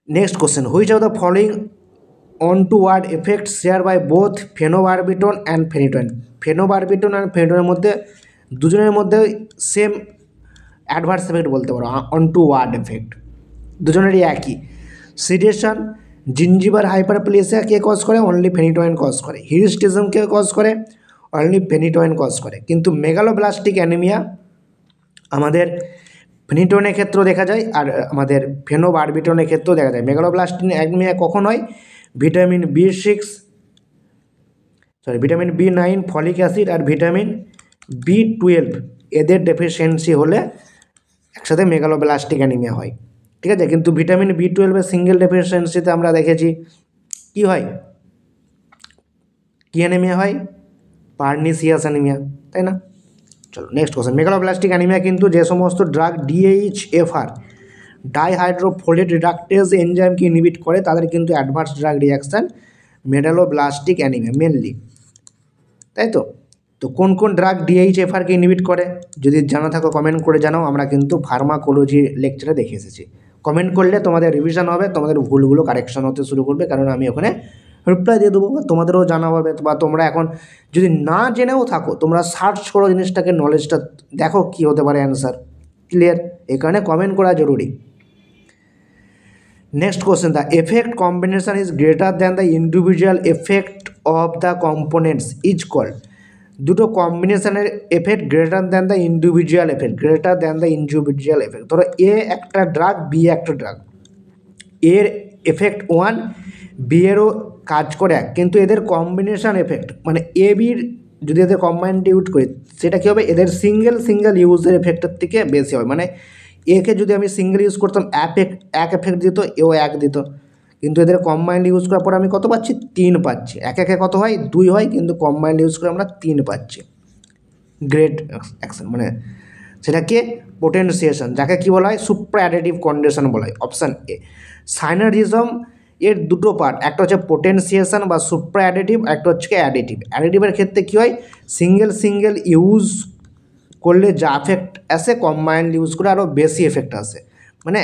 Next question, which of the following untoward effect share by both phenobarbitone and phenytoin? Phenobarbitone and ফেনিটোয়েনের মধ্যে দুজনের মধ্যে সেম অ্যাডভার্স এফেক্ট বলতে পারো, অন টু ওয়ার্ড এফেক্ট দুজনেরই একই। Sedation, জিঞ্জিভার hyperplasia কে cause করে? Only ফেনিটোয়েন cause করে। হিস্টিজম কে কজ করে? অনলি ফেনিটোয়েন কজ করে। কিন্তু মেগালোব্লাস্টিক অ্যানিমিয়া আমাদের ফেনিটোয়েনের ক্ষেত্রেও দেখা যায় আর আমাদের ফেনোবারবিটনের ক্ষেত্রেও দেখা যায়। মেগালোব্লাস্টিক অ্যানিমিয়া কখন হয়? ভিটামিন B9, ফলিক অ্যাসিড আর ভিটামিন B12 এদের ডেফিসিয়েন্সি হলে একসাথে মেগালোব্লাস্টিক অ্যানিমিয়া হয়। ঠিক আছে, কিন্তু ভিটামিন B12 এর সিঙ্গেল ডেফিসিয়েন্সিতে আমরা দেখেছি কি হয়? কি অ্যানিমিয়া হয়? পার্নিসিয়াস অ্যানিমিয়া, তাই না? চলো নেক্সট কোশ্চেন, মেগালোব্লাস্টিক অ্যানিমিয়া কিন্তু যে সমস্ত ড্রাগ DHFR ডাইহাইড্রোফোলেট রিডাক্টেজ এনজাইমকে ইনহিবিট করে তাদের কিন্তু advance drug reaction megaloblastic anaemia mainly, তাই তো। তো কোন কোন ড্রাগ DHFRকে ইনহিবিট করে? যদি জানা থাকো কমেন্ট করে জানাও, আমরা কিন্তু ফার্মাকোলজি লেকচারে দেখে এসেছি। কমেন্ট করলে তোমাদের রিভিশন হবে, তোমাদের ভুলগুলো কারেকশন হতে শুরু করবে, কারণ আমি ওখানে রিপ্লাই দিয়ে দেবো, তোমাদেরও জানা হবে। বা তোমরা এখন যদি না জেনেও থাকো তোমরা সার্চ করো জিনিসটাকে, নলেজটা দেখো কী হতে পারে অ্যান্সার। ক্লিয়ার? এই কারণে কমেন্ট করা জরুরি। Next question, the effect combination is greater than the individual effect of the components is called? দুটো কম্বিনেশনের effect greater than the individual effect, ধরো এ একটা ড্রাগ, বি একটা ড্রাগ, এর এফেক্ট 1, বি এরও কাজ করে এক, কিন্তু এদের কম্বিনেশন এফেক্ট মানে এ বির যদি এদের কম্বাইন্ড ইউজ করি সেটা কী হবে? এদের সিঙ্গেল ইউজের এফেক্টের থেকে বেশি হবে। মানে একে যদি আমি সিঙ্গেল ইউজ করতাম এক এফেক্ট দিত, এও এক দিত, কিন্তু এদের কম্বাইন্ড ইউজ করার পর আমি কত পাচ্ছি? 3 পাচ্ছি। একে কত হয়? 2 হয়, কিন্তু কম্বাইন্ড ইউজ করে আমরা 3 পাচ্ছি। গ্রেট অ্যাকশন মানে সেটাকে পোটেনশিয়েশন, যাকে কী বলা হয়? সুপ্রা অ্যাডিটিভ কন্ডিশন বলা হয়। অপশান এ। সাইনারিজম এর দুটো পার্ট, একটা হচ্ছে পোটেনশিয়েশন বা সুপ্রা অ্যাডিটিভ, একটা হচ্ছে অ্যাডিটিভ। অ্যাডিটিভের ক্ষেত্রে কী হয়, সিঙ্গেল ইউজ করলে যা এফেক্ট আসে কম্বাইন্ড ইউজ করে আরও বেশি এফেক্ট আসে। মানে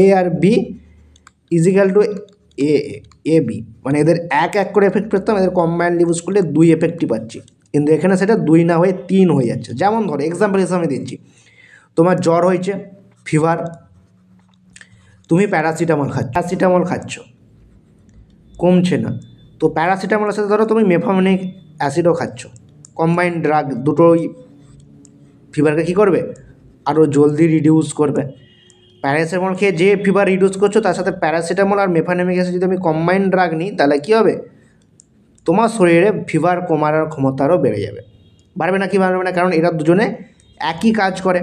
এ আর B is equal two A B, মানে এদের এক করে এফেক্ট পেতাম, এদের কম্বাইন্ড ইউজ করলে 2 এফেক্টই পাচ্ছি, কিন্তু এখানে সেটা 2 না হয়ে 3 হয়ে যাচ্ছে। যেমন ধরো এক্সাম্পল হিসাবে দিচ্ছি, তোমার জ্বর হয়েছে, ফিভার, তুমি প্যারাসিটামল খাচ্ছ, কমছে না, তো প্যারাসিটামলের সাথে ধরো তুমি মেফামিনিক অ্যাসিডও খাচ্ছ, কম্বাইন্ড ড্রাগ দুটোই ফিভারকে কী করবে, আরও জলদি রিডিউস করবে। প্যারাসিটামল খেয়ে যে ফিভার রিডিউস করছো তার সাথে প্যারাসিটামল আর মেফামিনিক অ্যাসিড যদি আমি কম্বাইন্ড ড্রাগ নিই, তাহলে কী হবে, তোমার শরীরে ফিভার কমার ক্ষমতা আরও বেড়ে যাবে। বাড়বে না, কি বাড়বে না, কারণ এরা দুজনে একই কাজ করে,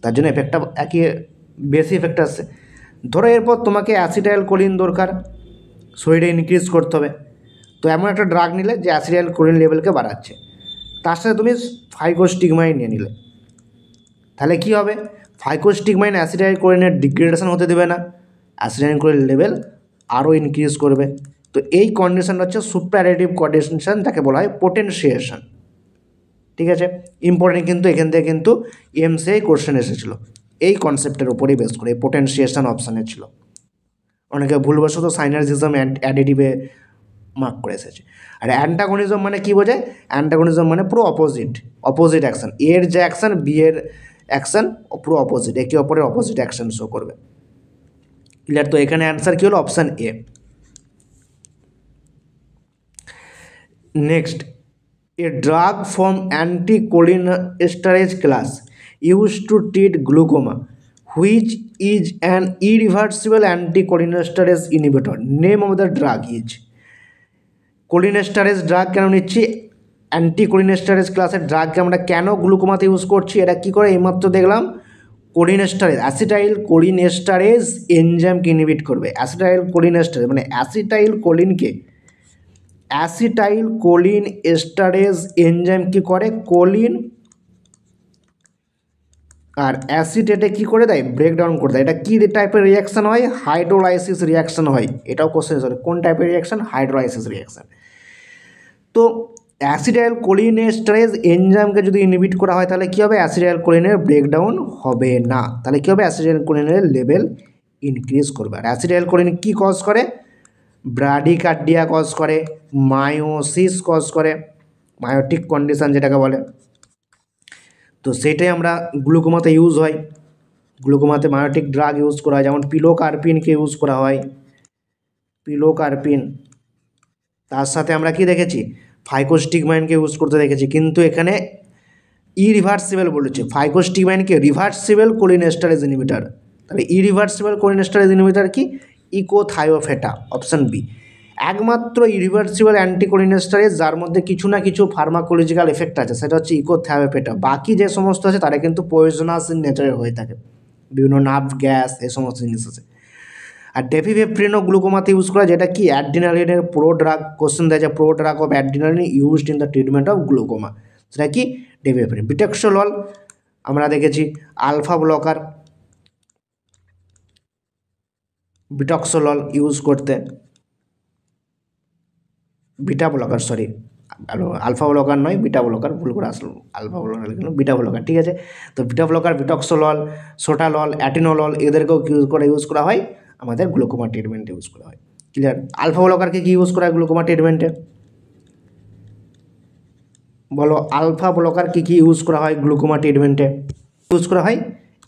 তার জন্য এফেক্টটা একই, বেশি এফেক্ট আসছে। ধরো এরপর তোমাকে অ্যাসিটাইল কোলিন দরকার, শরীরে ইনক্রিজ করতে হবে, তো এমন একটা ড্রাগ নিলে যে অ্যাসিটাইল কোলিন লেভেলকে বাড়াচ্ছে, তার সাথে তুমি ফাইকোস্টিগমাইন নিয়ে নিলে, তাহলে কী হবে, ফাইকোস্টিগমাইন অ্যাসিটাইল কোলিনের ডিগ্রেডেশন হতে দেবে না, অ্যাসিটাইল কোলিন লেভেল আরও ইনক্রিজ করবে। তো এই কন্ডিশনটা হচ্ছে সুপ্রারেটিভ কন্ডিশন, যাকে বলা হয় পোটেনশিয়েশন। ঠিক আছে, ইম্পর্টেন্ট, কিন্তু এখান থেকে কিন্তু এমসিআই কোশ্চেন এসেছিলো এই কনসেপ্টের উপরেই বেস করে, পোটেনশিয়েশন অপশানে ছিল। অনেকে ভুলবশত সাইনার্জিজম অ্যাডিটিভে মার্ক করে এসেছে। আর অ্যান্টাগনিজম মানে কী বোঝায়, অ্যান্টাগনিজম মানে পুরো অপোজিট অ্যাকশান, এর যে অ্যাকশান বি এর অ্যাকশান পুরো অপোজিট, একে অপরের অপোজিট অ্যাকশান শো করবে। ক্লিয়ার? তো এখানে অ্যান্সার কী হলো, option A. Next, a drug from anticholinesterase class used to treat glaucoma, which is an irreversible anticholinesterase inhibitor. Name of the drug is, cholinesterase drug কেন নিচ্ছি, অ্যান্টিকোলিনেস্টারেজ ক্লাসের ড্রাগকে আমরা কেন গ্লুকোমাতে ইউজ করছি, এটা কী করে, এইমাত্র দেখলাম, কোলিনেস্টারেজ অ্যাসিটাইল কোলিনেস্টারেজ এনজাইমকে ইনহিবিট করবে। অ্যাসিটাইল কোলিনেস্টারেজ মানে অ্যাসিটাইল কোলিন এস্টারেজ এনজাইম কী করে, কোলিন আর অ্যাসিটেটে কী করে দেয়, ব্রেকডাউন করে দেয়। এটা কী টাইপের রিয়াকশান হয়, হাইড্রোলাইসিস রিয়াকশান হয়। এটাও কোশ্চেন সরি, কোন টাইপের রিয়াকশান, হাইড্রোলাইসিস রিয়াকশান। তো অ্যাসিটাইল কোলিনেস্টারেজ এনজাইমকে যদি ইনহিবিট করা হয়, তাহলে কী হবে, অ্যাসিটাইল কোলিনের ব্রেকডাউন হবে না, তাহলে কী হবে, অ্যাসিটাইল কোলিনের লেভেল ইনক্রিজ করবে। আর অ্যাসিটাইল কোলিন কী কজ করে, ব্রাডিকার্ডিয়া কজ করে, মায়োসিস কজ করে, মায়োটিক কন্ডিশন যেটাকে বলে। তো সেটাই আমরা গ্লুকোমাতে ইউজ হয়, গ্লুকোমাতে মায়োটিক ড্রাগ ইউজ করা হয়, যেমন পিলোকার্পিনকে ইউজ করা হয়, পিলোকার্পিন। তার সাথে আমরা কি দেখেছি, ফাইকোস্টিগমাইনকে ইউজ করতে দেখেছি, কিন্তু এখানে ইরিভার্সিবল বলেছে, ফাইকোস্টিগমাইনকে রিভার্সিবল কোলিনেস্টারেজ ইনহিবিটর। তাহলে ইরিভার্সিবল কোলিনেস্টারেজ ইনহিবিটর কি, ইকোথায়োফেটা, অপশান বি। একমাত্র ইরিভার্সিবল অ্যান্টিকোলিনেস্টারেজ যার মধ্যে কিছু না কিছু ফার্মাকোলজিক্যাল এফেক্ট আছে, সেটা হচ্ছে ইকোথায়োফেটা। বাকি যে সমস্ত আছে তারা কিন্তু পয়জনাস ইন নেচারের হয়ে থাকে, বিভিন্ন নার্ভ গ্যাস এই সমস্ত জিনিস আছে। আর ডেপিভেফ্রিনও গ্লুকোমাতে ইউজ করা, যেটা কি অ্যাড্রিনালিনের প্রো ড্রাগ, কোশ্চেন দেয় যে pro drug of adrenaline used in the treatment of glaucoma, সেটা কি ডেপিভেফ্রিন। বিটক্সোলল আমরা দেখেছি আলফা ব্লকার, বিটক্সোলল ইউজ করতে, beta blocker sorry, alpha blocker নয়, বিটা ব্লকার, ভুল করে আসলো, আলফা ব্লকার কিন্তু বিটা ব্লকার, ঠিক আছে। তো বিটা ব্লকার, বিটক্সোলল, সোটালল, অ্যাটিনোলল এদেরকেও ইউজ করা হয় আমাদের গ্লুকোমা ট্রিটমেন্টে ইউজ করা হয়। ক্লিয়ার? আলফা ব্লকারকে কি ইউজ করা হয় গ্লুকোমা ট্রিটমেন্টে, বলো, আলফা ব্লকার কী কী ইউজ করা হয় গ্লুকোমা ট্রিটমেন্টে, ইউজ করা হয়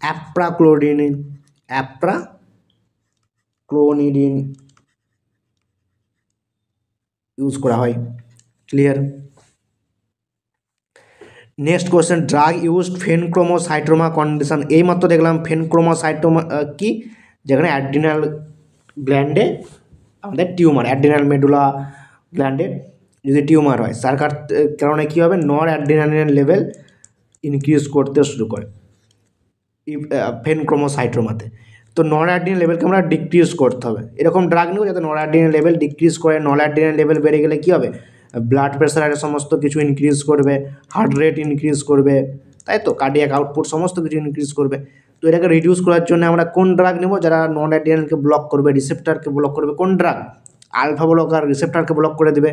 অ্যাপ্রাক্লোনিডিন ইউজ করা হয়। Clear? Next question, drug used phaeochromocytoma condition. এইমাত্র দেখলাম ফেনক্রোমোসাইটোমা কি, যেখানে অ্যাড্রিনাল গ্ল্যান্ডে আমাদের টিউমার, অ্যাড্রিনাল মেডুলা গ্ল্যান্ডে যদি টিউমার হয়, তার কারণে কী হবে, নর অ্যাড্রিনালিন লেভেল ইনক্রিজ করতে শুরু করে ফেনক্রোমোসাইটোমাতে। তো নর অ্যাড্রিনাল লেভেলকে আমরা ডিক্রিজ করতে হবে, এরকম ড্রাগ নেব যাতে নর অ্যাড্রিনাল লেভেল ডিক্রিজ করে। নর অ্যাড্রিনাল লেভেল বেড়ে গেলে কী হবে, ব্লাড প্রেশারের সমস্ত কিছু ইনক্রিজ করবে, হার্ট রেট ইনক্রিজ করবে, তাই তো, কার্ডিয়াক আউটপুট সমস্ত কিছু ইনক্রিজ করবে। তো এটাকে রিডিউস করার জন্য আমরা কোন ড্রাগ নেব, যারা নন অ্যাড্রিনালিনকে ব্লক করবে, রিসেপ্টরকে ব্লক করবে, কোন ড্রাগ? আলফা ব্লকার রিসেপ্টরকে ব্লক করে দেবে।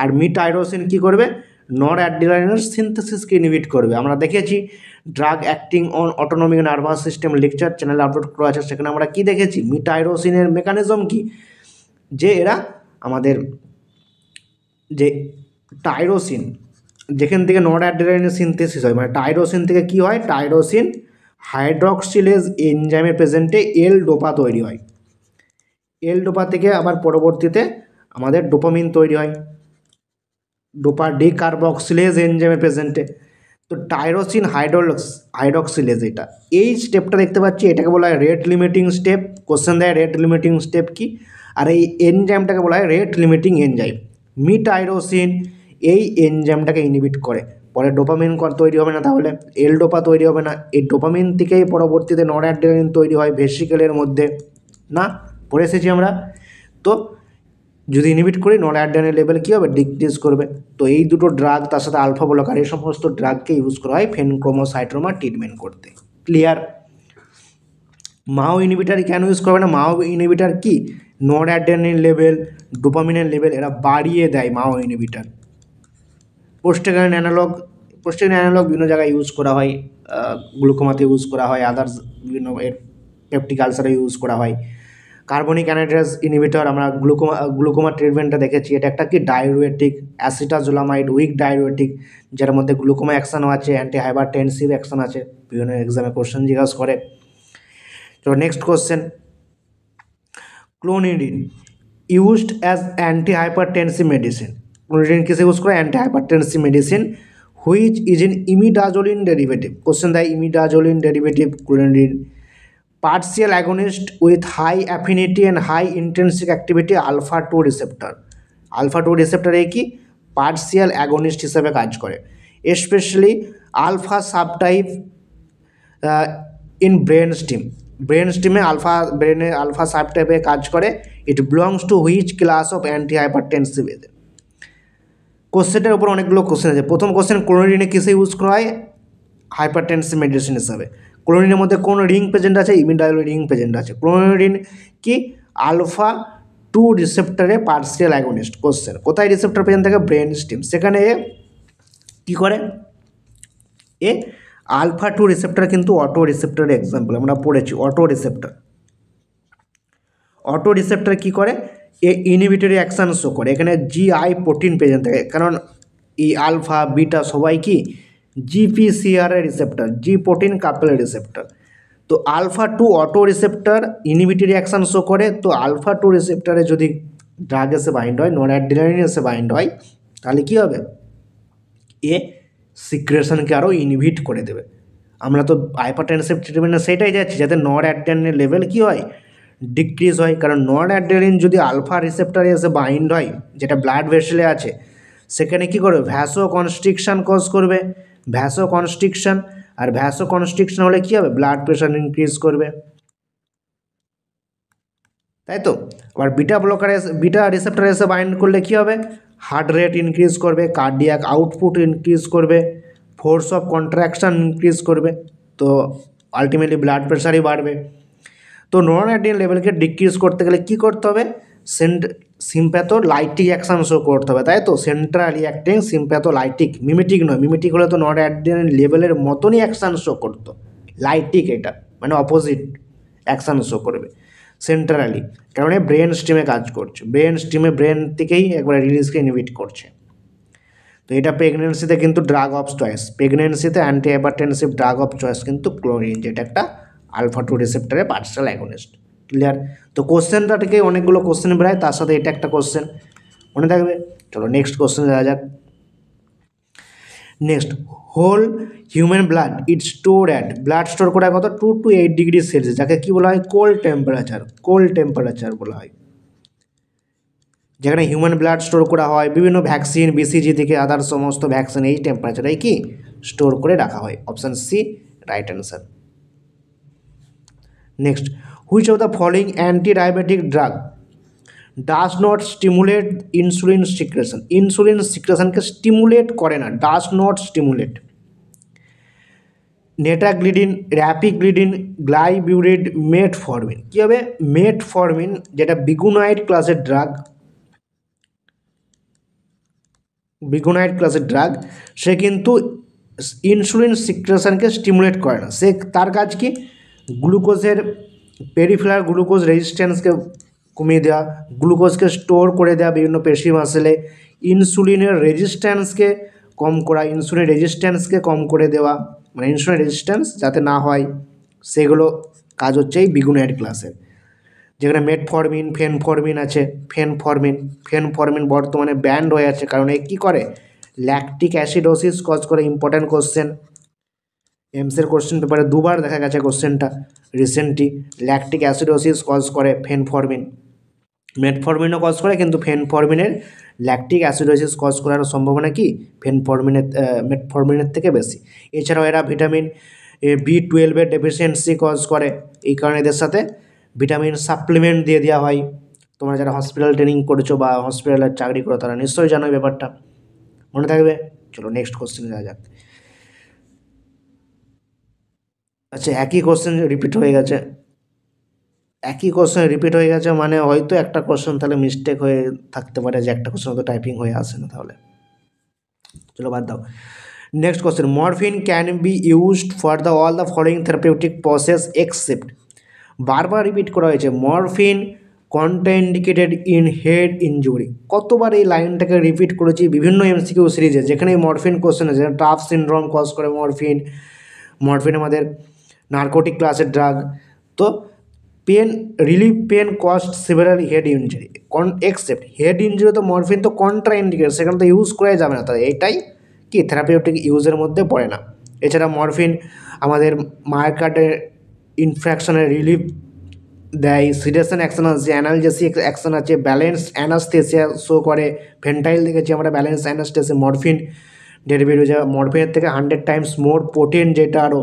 আর মিটাইরোসিন কি করবে? নন অ্যাড্রিনালিনের সিনথেসিসকে ইনহিবিট করবে। আমরা দেখেছি drug acting on autonomic nervous system lecture চ্যানেলে আপলোড করা আছে, সেখানে আমরা কি দেখেছি মিটাইরোসিনের মেকানিজম কি, যে এরা আমাদের যে টাইরোসিন, যেখান থেকে নন অ্যাড্রিনালিন সিনথেসিস হয়, মানে টাইরোসিন থেকে কি হয়, টাইরোসিন হাইড্রক্সিলেজ এনজাইমের প্রেজেন্টে এল ডোপা তৈরি হয়। এল ডোপা থেকে আবার পরবর্তীতে আমাদের ডোপামিন তৈরি হয়, ডোপা ডিকার্বক্সিলেজ এনজাইমের প্রেজেন্টে। তো টাইরোসিন হাইড্রক্সিলেজ, এটা এই স্টেপটা দেখতে পাচ্ছি, এটাকে বলা হয় রেট লিমিটিং স্টেপ। কোশ্চেন দেয় রেট লিমিটিং স্টেপ কি, আর এই এনজাইমটাকে বলা হয় রেট লিমিটিং এনজাইম। মিটাইরোসিন এই এনজাইমটাকে ইনহিবিট করে, পরে ডোপামিন তৈরি হবে না, তাহলে এল ডোপা তৈরি হবে না। এই ডোপামিন থেকেই পরবর্তীতে নন অ্যাড্রিনালিন তৈরি হয় ভেসিকেলের মধ্যে, না পড়ে এসেছি আমরা। তো যদি ইনহিবিট করি নন অ্যাড্রিনালিন লেভেল কী হবে, ডিক্রিজ করবে। তো এই দুটো ড্রাগ, তার সাথে আলফা ব্লকার, এই সমস্ত ড্রাগকে ইউজ করা হয় ফেনক্রোমোসাইটোমা ট্রিটমেন্ট করতে। ক্লিয়ার? মাও ইনহিবিটার কেন ইউজ করবে না? মাও ইনহিবিটার কি নন অ্যাড্রিনালিন লেভেল, ডোপামিনের লেভেল এরা বাড়িয়ে দেয় মাও ইনহিবিটার। পোস্টেগ্রান অ্যানালগ বিভিন্ন জায়গায় ইউজ করা হয়, গ্লুকোমাতে ইউজ করা হয়, আদার্স বিভিন্ন পেপটিক আলসারে ইউজ করা হয়। কার্বনিক অ্যানহাইড্রেজ ইনহিবিটর, আমরা গ্লুকোমা ট্রিটমেন্টটা দেখেছি, এটা একটা কি ডায়ুরেটিক, অ্যাসিটাজোলামাইড উইক ডায়ুরেটিক, যার মধ্যে গ্লুকোমা অ্যাকশনও আছে, অ্যান্টি হাইপারটেনসিভ অ্যাকশন আছে, বিভিন্ন এক্সামে কোশ্চেন জিজ্ঞাসা করে। তো next question, clonidine used as anti hypertensive medicine. Clonidine কিসে ইউজ করে? Anti hypertensive medicine which is in imidazoline derivative. Question দেয় imidazoline derivative clonidine, partial agonist with high affinity and high intrinsic activity alpha 2 receptor। alpha 2 receptor এ কি partial agonist হিসেবে কাজ করে, specially alpha subtype in brain স্টিমে ব্রেনে alpha সাবটাইপে কাজ করে। It belongs to which class of anti hypertensive agent. কোশ্চেনটার উপর অনেকগুলো কোশ্চেন আছে। প্রথম কোশ্চেন, ক্লোনিডিনে কিসে ইউজ করা হয়? হাইপারটেনসিভ মেডিসিন হিসাবে। ক্লোনিডিনের মধ্যে কোন রিং প্রেজেন্ট আছে? ইমিডাজোলিন রিং প্রেজেন্ট আছে। ক্লোনিডিন কি আলফা 2 রিসেপ্টরে পার্সিয়াল অ্যাগোনিস্ট। কোশ্চেন, কোথায় রিসেপ্টর প্রেজেন্ট থাকে? Brain steam. সেখানে কি করে? এ আলফা 2 রিসেপ্টর কিন্তু অটো রিসেপ্টরের এক্সাম্পল, আমরা পড়েছি অটো রিসেপ্টর কী করে? এ ইনহিবিটরি অ্যাকশান শো করে। এখানে জিআই প্রোটিন প্রেজেন্ট থাকে, কারণ এই আলফা বিটা সবাই কি জিপিসিআর এর receptor, G protein coupled receptor. তো alpha 2 auto receptor inhibitory action show করে। তো আলফা 2 রিসেপ্টরে যদি ড্রাগ এসে বাইন্ড হয়, নন অ্যাড্রিনালিন এসে বাইন্ড হয়, তাহলে কী হবে? এ সিক্রেশনকে আরও ইনহিবিট করে দেবে। আমরা তো হাইপারটেনসিভ ট্রিটমেন্টে সেটাই যাচ্ছি, যাতে নন অ্যাড্রিনালিনের লেভেল কী হয়, ডিক্রিজ হয়। কারণ নন অ্যাড্রিনালিন যদি আলফা রিসেপ্টরে এসে বাইন্ড হয়, যেটা ব্লাড ভেসেলে আছে, সেখানে কী করবে? ভ্যাসো কনস্ট্রিকশন কজ করবে, ভ্যাসো কনস্ট্রিকশন। আর ভ্যাসো কনস্ট্রিকশন হলে কী হবে? ব্লাড প্রেশার ইনক্রিজ করবে, তাই তো। আবার বিটা রিসেপ্টরে এসে বাইন্ড করলে কী হবে? হার্ট রেট ইনক্রিজ করবে, কার্ডিয়াক আউটপুট ইনক্রিজ করবে, ফোর্স অফ কন্ট্রাকশান ইনক্রিজ করবে, তো আলটিমেটলি ব্লাড প্রেশারই বাড়বে। তো নন অ্যাড্রিনালিন লেভেলকে ডিক্রিজ করতে গেলে কী করতে হবে? সিম্প্যাথোলাইটিক অ্যাকশান শো করতে হবে, তাই তো। সেন্ট্রালি অ্যাক্টিং সিম্প্যাথোলাইটিক, মিমেটিক নয়। মিমেটিক হলে তো নন অ্যাড্রিনালিন লেভেলের মতনই অ্যাকশান শো করতো, লাইটিক এটা মানে অপোজিট অ্যাকশান শো করবে। সেন্ট্রালি কারণ ব্রেন স্টিমে কাজ করছে, ব্রেন থেকেই একবারে রিলিজকে ইনহিবিট করছে। তো এটা প্রেগনেন্সিতে কিন্তু ড্রাগ অফ চয়েস, প্রেগনেন্সিতে anti hypertensive drug of choice কিন্তু ক্লোরিন, যেটা একটা আলফা 2 রিসেপ্টরে পার্সিয়াল অ্যাগোনিস্ট। ক্লিয়ার? তো কোশ্চেনটা থেকে অনেকগুলো কোশ্চেন বেরোয়, তার সাথে এটা একটা কোশ্চেন মনে থাকবে। চলো নেক্সট কোশ্চেন যাওয়া যাক। Next, whole human blood it store at, blood store করা কত? 2 to 8 ডিগ্রি সেলসিয়াস, যাকে কী বলা হয়? কোল্ড টেম্পারেচার বলা হয়। যেখানে হিউম্যান ব্লাড স্টোর করা হয়, বিভিন্ন ভ্যাকসিন বিসিজি থেকে আদার সমস্ত ভ্যাকসিন এই টেম্পারেচারে কি স্টোর করে রাখা হয়। Option C right answer. Next, which of the following anti diabetic drug does not stimulate insulin secretion. Insulin সিক্রেশনকে স্টিমুলেট করে না, does not stimulate. Nateglinide, repaglinide, glyburide, metformin. কী হবে? মেটফরমিন যেটা বিগুনয়েড ক্লাসের ড্রাগ, সে কিন্তু ইনসুলিন সিক্রেশনকে স্টিমুলেট করে না। সে তার কাজ কি? গ্লুকোজের পেরিফেরাল গ্লুকোজ রেজিস্ট্যান্সকে কমিয়ে দেওয়া, গ্লুকোজকে স্টোর করে দেওয়া বিভিন্ন পেশি মাসেলে, ইনসুলিনের রেজিস্ট্যান্সকে কম করে দেওয়া, মানে ইনসুলিন রেজিস্ট্যান্স যাতে না হয়, সেগুলো কাজ হচ্ছে এই বিগুনয়েড ক্লাসের। যেখানে মেটফরমিন, ফেনফরমিন আছে। ফেনফরমিন বর্তমানে ব্যান্ড হয়ে আছে, কারণ এ কী করে? ল্যাকটিক অ্যাসিডোসিস কজ করে। ইম্পর্ট্যান্ট কোশ্চেন, এমসের কোশ্চেন পেপারে দুবার দেখা গেছে কোশ্চেনটা রিসেন্টলি। ল্যাকটিক অ্যাসিডোসিস কজ করে ফেনফরমিন। মেটফরমিনও কজ করে, কিন্তু ফেনফরমিনের ল্যাকটিক অ্যাসিডোসিস কজ করার সম্ভাবনা কি মেটফরমিনের থেকে বেশি। এছাড়াও এরা ভিটামিন B12 ডেফিসিয়েন্সি কজ করে। এই কারণে এদের সাথে ভিটামিন সাপ্লিমেন্ট দিয়ে দেওয়া হয়। তোমরা যারা হসপিটাল ট্রেনিং করেছো বা হসপিটালের চাকরি করো তারা নিশ্চয়ই জানো এই ব্যাপারটা, মনে থাকবে। চলো নেক্সট কোশ্চেনে যাওয়া যাক। আচ্ছা, একই কোশ্চেন রিপিট হয়ে গেছে, মানে হয়তো একটা কোশ্চেন তাহলে মিস্টেক হয়ে থাকতে পারে, যে একটা কোশ্চেন হয়তো টাইপিং হয়ে আসে না, তাহলে চলো বাদ দাও। Next question, morphine can be used for the all the following therapeutic process except. বারবার রিপিট করা হয়েছে, morphine contraindicated in head injury. কতবার এই লাইনটাকে রিপিট করেছি বিভিন্ন এমসিকিউ সিরিজে, যেখানে মরফিন কোশ্চেন আছে। টাফ সিনড্রোম কজ করে মরফিন আমাদের নার্কোটিক ক্লাসের ড্রাগ। তো pain cost severe head injury except head injury, তো মরফিন তো কন্ট্রাইন্ডিকেট, সেখানে তো ইউজ করা যাবে না, তাই এটাই কি থেরাপিউটিক ইউজের মধ্যে পড়ে না। এছাড়া মরফিন আমাদের মায়োকার্ডের ইনফ্র্যাকশনের রিলিফ দেয়, সিডেশন অ্যাকশন আছে, অ্যানালজেসিক অ্যাকশন আছে, ব্যালেন্স অ্যানাস্থেসিয়া শো করে। ফেন্টাইল দেখেছি আমরা ব্যালেন্স অ্যানাস্থেসিয়া। মরফিন ডেরিভেটিভ যা মরফিনের থেকে 100 টাইমস মোর পোটেন্ট, যেটা আরও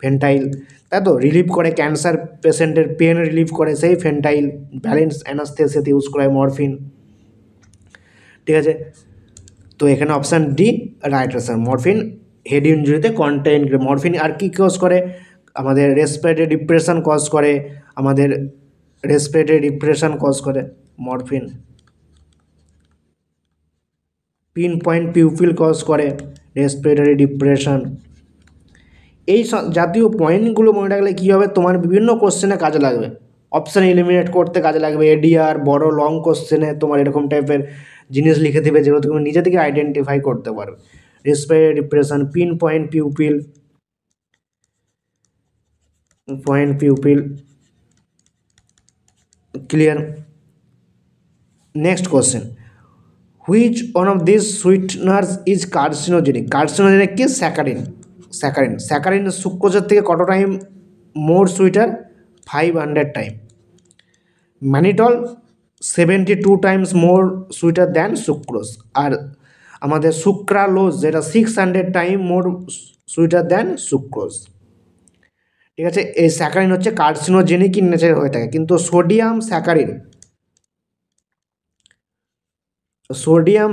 ফেন্টাইল, তাই তো রিলিভ করে ক্যান্সার পেশেন্টের পেন রিলিভ করে, সেই ফেন্টাইল ব্যালেন্স অ্যানাস্থেসিয়াতে ইউজ করা হয় মরফিন। ঠিক আছে, তো এখানে option D right answer. Morphine head ইঞ্জুরিতে কন্টেন্ট। মরফিন আর কি কজ করে? আমাদের রেসপিরেটরি ডিপ্রেশন কজ করে, morphine. Pin point pupil cause করে রেসপিরেটরি ডিপ্রেশন। এই জাতীয় পয়েন্টগুলো মনে রাখলে কী হবে, তোমার বিভিন্ন কোশ্চেনে কাজে লাগবে। অপশান এলিমিনেট করতে কাজে লাগবে, এডিআর বড় লং কোশ্চেনে তোমার এরকম টাইপের জিনিস লিখে দেবে, যেগুলো তুমি নিজে থেকে আইডেন্টিফাই করতে পারবে। Respiratory depression, pin point pupil, clear. Next question, which one of this sweeteners is carcinogenic? Carcinogenic কি? স্যাকারিন সুক্রোজের থেকে কত time more sweeter? 500 time. Mannitol 72 times more sweeter than sucrose. আর আমাদের সুক্রালোজ যেটা 600 time more sweeter than sucrose. ঠিক আছে, এই স্যাকারিন হচ্ছে কার্সিনোজেনিক ইন নেচার হয়ে থাকে। কিন্তু সোডিয়াম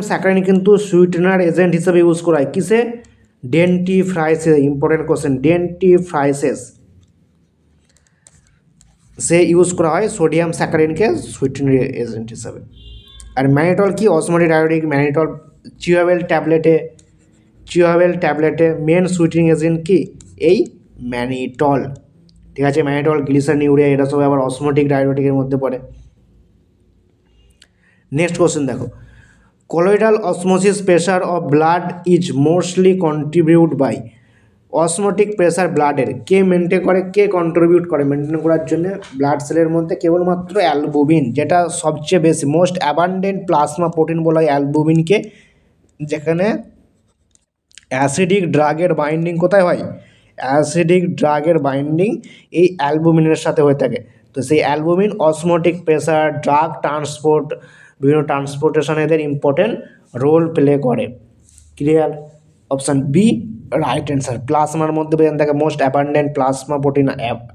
স্যাকারিন কিন্তু সুইটনার এজেন্ট হিসেবে ইউজ করা হয় কিসে? ডেন্টিফ্রাইসেস। ইম্পর্টেন্ট কোশ্চেন, ডেন্টিফ্রাইসেস সে ইউজ করা হয় সোডিয়াম স্যাকারিনকে সুইটনার এজেন্ট হিসাবে। আর ম্যানিটল কি? Osmotic diuretic. ম্যানিটল চিওয়াবেল ট্যাবলেটে মেন সুইটিং এজেন্ট কি? এই ম্যানিটল। ঠিক আছে, ম্যানিটল, গ্লিসারিন, ইউরিয়া, এটা সব আবার অসমোটিক ডায়োডিকের মধ্যে পড়ে। নেক্সট কোশ্চেন দেখো, colloidal osmosis pressure of blood is mostly contribute by. Osmotic pressure ব্লাডের কে মেনটেন করে, কে কন্ট্রিবিউট করে মেনটেন করার জন্য? ব্লাড সেলের মধ্যে কেবলমাত্র অ্যালবুমিন, যেটা সবচেয়ে বেশি মোস্ট অ্যাবান্ডেন্ট প্লাজমা প্রোটিন বলা হয় অ্যালবুমিনকে। যেখানে অ্যাসিডিক ড্রাগের বাইন্ডিং কোথায় হয়? এই অ্যালবুমিনের সাথে হয়ে থাকে। তো সেই albumin osmotic pressure, drug transport, বিভিন্ন ট্রান্সপোর্টেশন এদের ইম্পর্টেন্ট রোল প্লে করে। Clear? Option B right answer. প্লাজমার মধ্যে বেঁধে থাকে মোস্ট অ্যাবান্ডেন্ট প্লাজমা প্রোটিন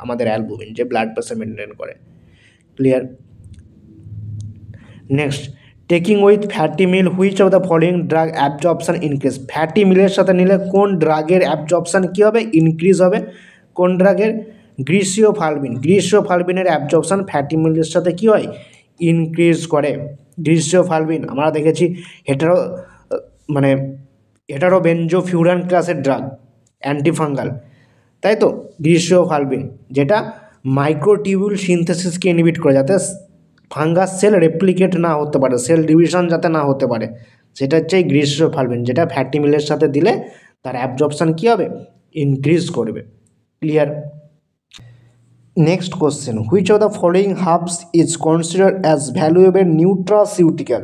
আমাদের অ্যালবুমিন, যে ব্লাড প্রেশার মেনটেন করে। Clear? Next, taking with fatty meal which of the following drug absorption increase, fatty মিলের সাথে নিলে কোন ড্রাগের অ্যাবজর্পশন কী হবে, ইনক্রিজ হবে, কোন ড্রাগের, গ্রিসিওফালমিন, গ্রিসিওফালমিনের অ্যাবজর্পশন ফ্যাটি মিলের সাথে কী হয়, ইনক্রিজ করে। গ্রিসিওফালমিন আমরা দেখেছি হেটারো মানে হেটারোবেনজোফিউরান ক্লাসের ড্রাগ, অ্যান্টিফাঙ্গাল, তাই তো। গ্রিসিওফালমিন যেটা মাইক্রোটিউবুল সিনথেসিসকে ইনহিবিট করে, যাতে ফাঙ্গাস সেল রেপ্লিকেট না হতে পারে, সেল ডিভিশন যাতে না হতে পারে, সেটা হচ্ছে এই গ্রিসিওফালমিন, যেটা ফ্যাটি মিলের সাথে দিলে তার অ্যাবজর্পশন কী হবে, ইনক্রিজ করবে। Clear. Next question, which of the following herbs is considered as valuable nutraceutical,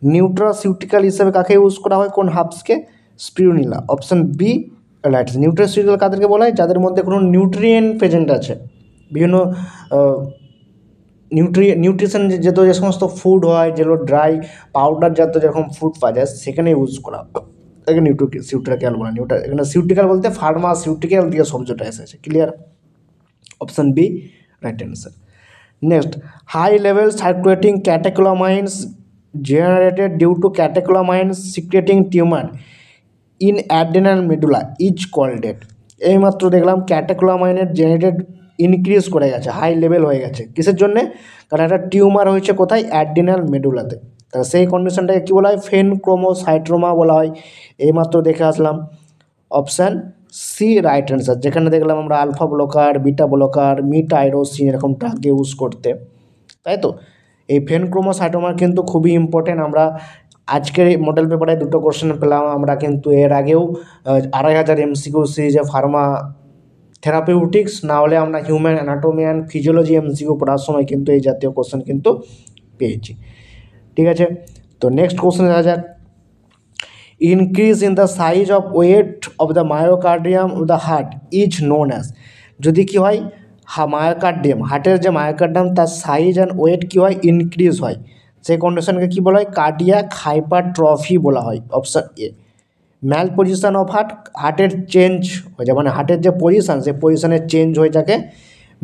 nutraceutical হিসেবে কাকে ইউজ করা হয়, কোন হার্বসকে, spirulina. Option B right. Nutraceutical কাদেরকে বলা হয়, যাদের মধ্যে কোনো নিউট্রিয়েন্ট প্রেজেন্ট আছে, বিভিন্ন নিউট্রিশন যেহেতু যে সমস্ত ফুড হয়, যেগুলো ড্রাই পাউডার জাতীয় যেরকম ফুড পাওয়া যায় সেখানে ইউজ করা, এখানে নিউট্রিসিউটিক্যাল বলা, এখানে সিউটিক্যাল বলতে ফার্মাসিউটিক্যাল দিয়ে শব্দটা এসেছে। Clear. Option B right answer. Next, high level circulating catecholamines generated due to catecholamines secreting tumour in adrenal medulla is called ডেট। এইমাত্র দেখলাম ক্যাটেকোলামাইনের জেনারেটেড ইনক্রিজ করে গেছে, হাই লেভেল হয়ে গেছে, কিসের জন্যে, কারণ একটা টিউমার হয়েছে কোথায়, অ্যাডেনাল মেডুলাতে, তা সেই কন্ডিশনটাকে কী বলা হয়, ফেনক্রোমোসাইটোমা বলা হয়। এইমাত্র দেখে আসলাম। অপশান সি রাইট অ্যান্সার, যেখানে দেখলাম আমরা আলফা ব্লকার, বিটা ব্লকার, মিটাইরোসিন এরকম ড্রাগ ইউজ করতে, তাই তো। এই ফেনক্রোমোসাইটোমার কিন্তু খুবই ইম্পর্টেন্ট, আমরা আজকের এই মডেল পেপারে দুটো কোশ্চেন পেলাম, আমরা কিন্তু এর আগেও 2500 MCQ সিরিজে ফার্মা থেরাপিউটিক্স না হলে আমরা human anatomy and physiology MCQ পড়ার সময় কিন্তু এই জাতীয় কোশ্চেন কিন্তু পেয়েছি। ঠিক আছে, তো নেক্সট কোশ্চেন দেখা যাক। Increase in the size of weight of the myocardium of the heart is known as, যদি কী হয়, মায়োকার্ডিয়াম, হার্টের যে মায়োকার্ডিয়াম তার সাইজ অ্যান্ড ওয়েট কী হয়, ইনক্রিজ হয়, সেই কন্ডিশনকে কী বলা হয়, কার্ডিয়াক হাইপারট্রফি বলা হয়। Option A. Malposition of heart, হার্টের চেঞ্জ হয়ে যায়, মানে হার্টের যে পজিশান সেই পজিশানের চেঞ্জ হয়ে যাকে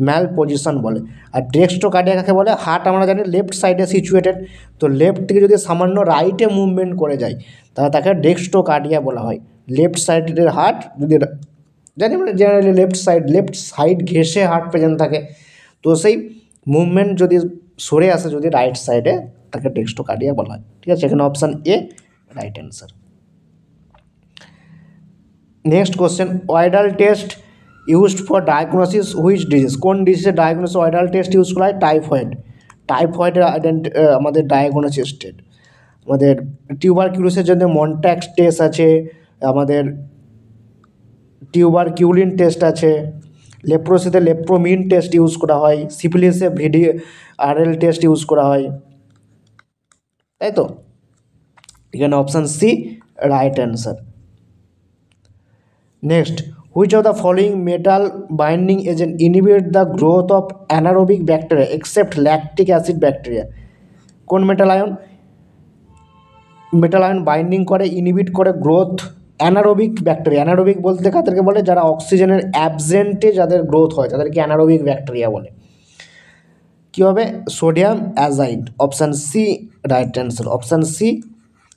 ম্যাল পজিশন বলে। আর ডেক্সট্রোকার্ডিয়া কাকে বলে, হার্ট আমরা জানি লেফট সাইডে সিচুয়েটেড, তো লেফট থেকে যদি সামান্য রাইটে মুভমেন্ট করে যায় তাহলে তাকে ডেক্সট্রোকার্ডিয়া বলা হয়। লেফট সাইডের হার্ট যদি জানি মানে জেনারেলি লেফট সাইড ঘেঁষে হার্ট প্রেজেন্ট থাকে, তো সেই মুভমেন্ট যদি সরে আসে যদি রাইট সাইডে, তাকে ডেক্সট্রোকার্ডিয়া বলা হয়। ঠিক আছে, এখানে option A right answer. Next question, Widal test used for diagnosis which disease, কোন ডিজিজের ডায়াগনোসিস ওয়াইডাল টেস্ট ইউজ করা হয়, টাইফয়েডের আমাদের ডায়াগনোসিস টেস্ট, আমাদের টিউবারকিউলোসিসের জন্য মন্ট্যাক্স টেস্ট আছে, আমাদের টিউবারকিউলিন টেস্ট আছে, লেপ্রোসিতে লেপ্রোমিন টেস্ট ইউজ করা হয়, সিফিলিসে VDRL টেস্ট ইউজ করা হয়, তাই তো। এখানে option C right answer. Next, which of the following metal binding agent inhibit the growth of anaerobic bacteria except lactic acid bacteria, কোন মেটাল আয়ন বাইন্ডিং করে, ইনহিবিট করে গ্রোথ অ্যানারোবিক ব্যাকটেরিয়া, অ্যানারোবিক বলতে কাদেরকে বলে, যারা অক্সিজেনের অ্যাবসেন্টে যাদের গ্রোথ হয় তাদেরকে অ্যানারোবিক ব্যাকটেরিয়া বলে। কী হবে, sodium azide. Option C right answer, option C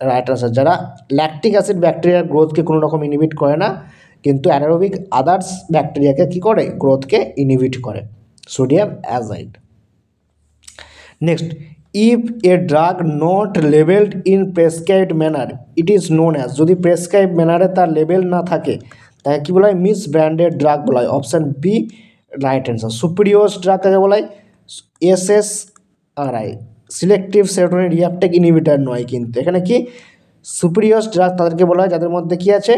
right answer, যারা ল্যাকটিক অ্যাসিড ব্যাকটেরিয়ার গ্রোথকে কোনো রকম ইনহিবিট করে না, কিন্তু অ্যানারোবিক আদার্স ব্যাকটেরিয়াকে কী করে, গ্রোথকে ইনহিবিট করে, sodium azide. Next, if a drug not labelled in prescribed manner it is known as, যদি প্রেসক্রাইব ম্যানারে তার লেবেল না থাকে তাকে কী বলা হয়, মিস ব্র্যান্ডেড ড্রাগ বলা হয়। Option B right answer. Spurious drug কাকে বলা হয়, SSRI, selective serotonin reuptake inhibitor নয়, কিন্তু এখানে কি সুপিরিয়স ড্রাগ তাদেরকে বলা হয় যাদের মধ্যে কি আছে,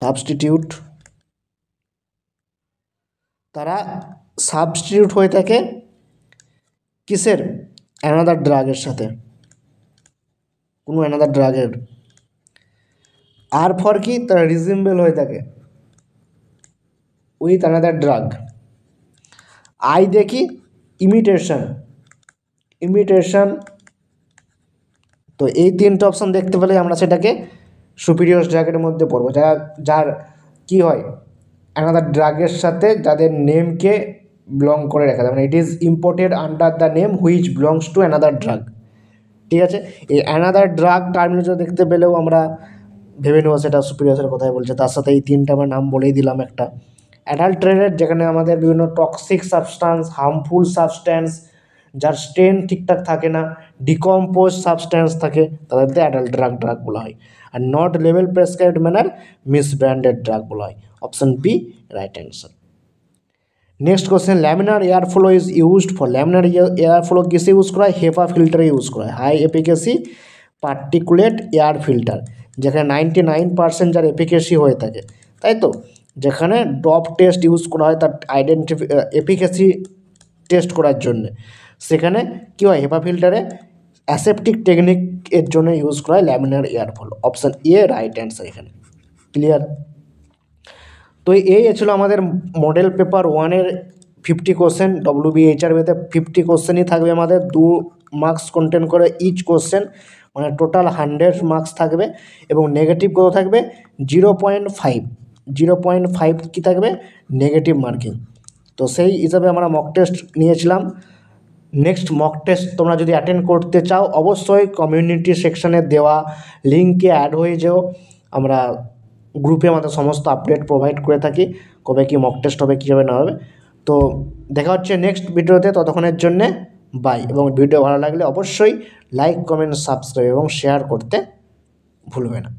সাবস্টিটিউট, তারা সাবস্টিটিউট হয়ে থাকে কিসের, অ্যানাদার ড্রাগের সাথে, কোনো অ্যানাদার ড্রাগের। আর ফর কি, তারা রিজেম্বল হয়ে থাকে উইথ অ্যানাদার ড্রাগ। আই দেখি ইমিটেশন, তো এই তিনটে অপশান দেখতে পেলে আমরা সেটাকে সুপিরিয়স ড্রাগের মধ্যে পড়বো, যার কি হয়, অ্যানাদার ড্রাগের সাথে যাদের নেমকে বিলং করে রাখা যায়, মানে it is imported under the name which belongs to another drug. ঠিক আছে। এই অ্যানাদার ড্রাগ টার্মিনোলজি দেখতে পেলেও আমরা ভেবে নেবো সেটা সুপিরিয়াসের কথাই বলছে। তার সাথে এই তিনটা আমরা নাম বলেই দিলাম। একটা অ্যাডাল্টারেটেড, যেখানে আমাদের বিভিন্ন টক্সিক সাবস্ট্যান্স, হার্মফুল সাবস্ট্যান্স, যার স্ট্রেন ঠিকঠাক থাকে না, ডিকম্পোজ সাবস্ট্যান্স থাকে, তাদেরকে অ্যাডাল্ট ড্রাগ বলা হয়। আর নট লেভেল প্রেসক্রাইবড ম্যানার মিসব্র্যান্ডেড ড্রাগ বলা হয়। Option B right answer. Next question, laminar air flow is used for. Laminar air flow কিসে ইউজ করা হয়? হেপা ফিল্টারে ইউজ করা হয়। High efficacy particulate air filter, যেখানে 99% যার এফিকেসি হয়ে থাকে, তাই তো। যেখানে ডপ টেস্ট ইউজ করা হয় তার এফিকেসি টেস্ট করার জন্য, সেখানে কী হয়, হেপা ফিল্টারে অ্যাসেপটিক টেকনিক এর জন্য ইউজ করা হয় laminar air flow. Option A right answer এখানে। ক্লিয়ার? তো এই ছিল আমাদের মডেল পেপার 1-এর 50 কোশ্চেন। WBHRবিতে 50 কোশ্চেনই থাকবে আমাদের, 2 মার্কস কন্টেন্ট করে ইচ কোশ্চেন, মানে টোটাল 100 মার্কস থাকবে। এবং নেগেটিভ কত থাকবে? 0.5। 0.5 কী থাকবে? Negative marking. তো সেই হিসাবে আমরা মক টেস্ট নিয়েছিলাম। নেক্সট মক টেস্ট তোমরা যদি অ্যাটেন্ড করতে চাও, অবশ্যই কমিউনিটি সেকশানে দেওয়া লিঙ্কে অ্যাড হয়ে যেও। আমরা গ্রুপে আমাদের সমস্ত আপডেট প্রোভাইড করে থাকি, কবে কী মক টেস্ট হবে, কী হবে না হবে। তো দেখা হচ্ছে নেক্সট ভিডিওতে, ততক্ষণের জন্যে বাই। এবং ভিডিও ভালো লাগলে অবশ্যই লাইক, কমেন্ট, সাবস্ক্রাইব এবং শেয়ার করতে ভুলবে না।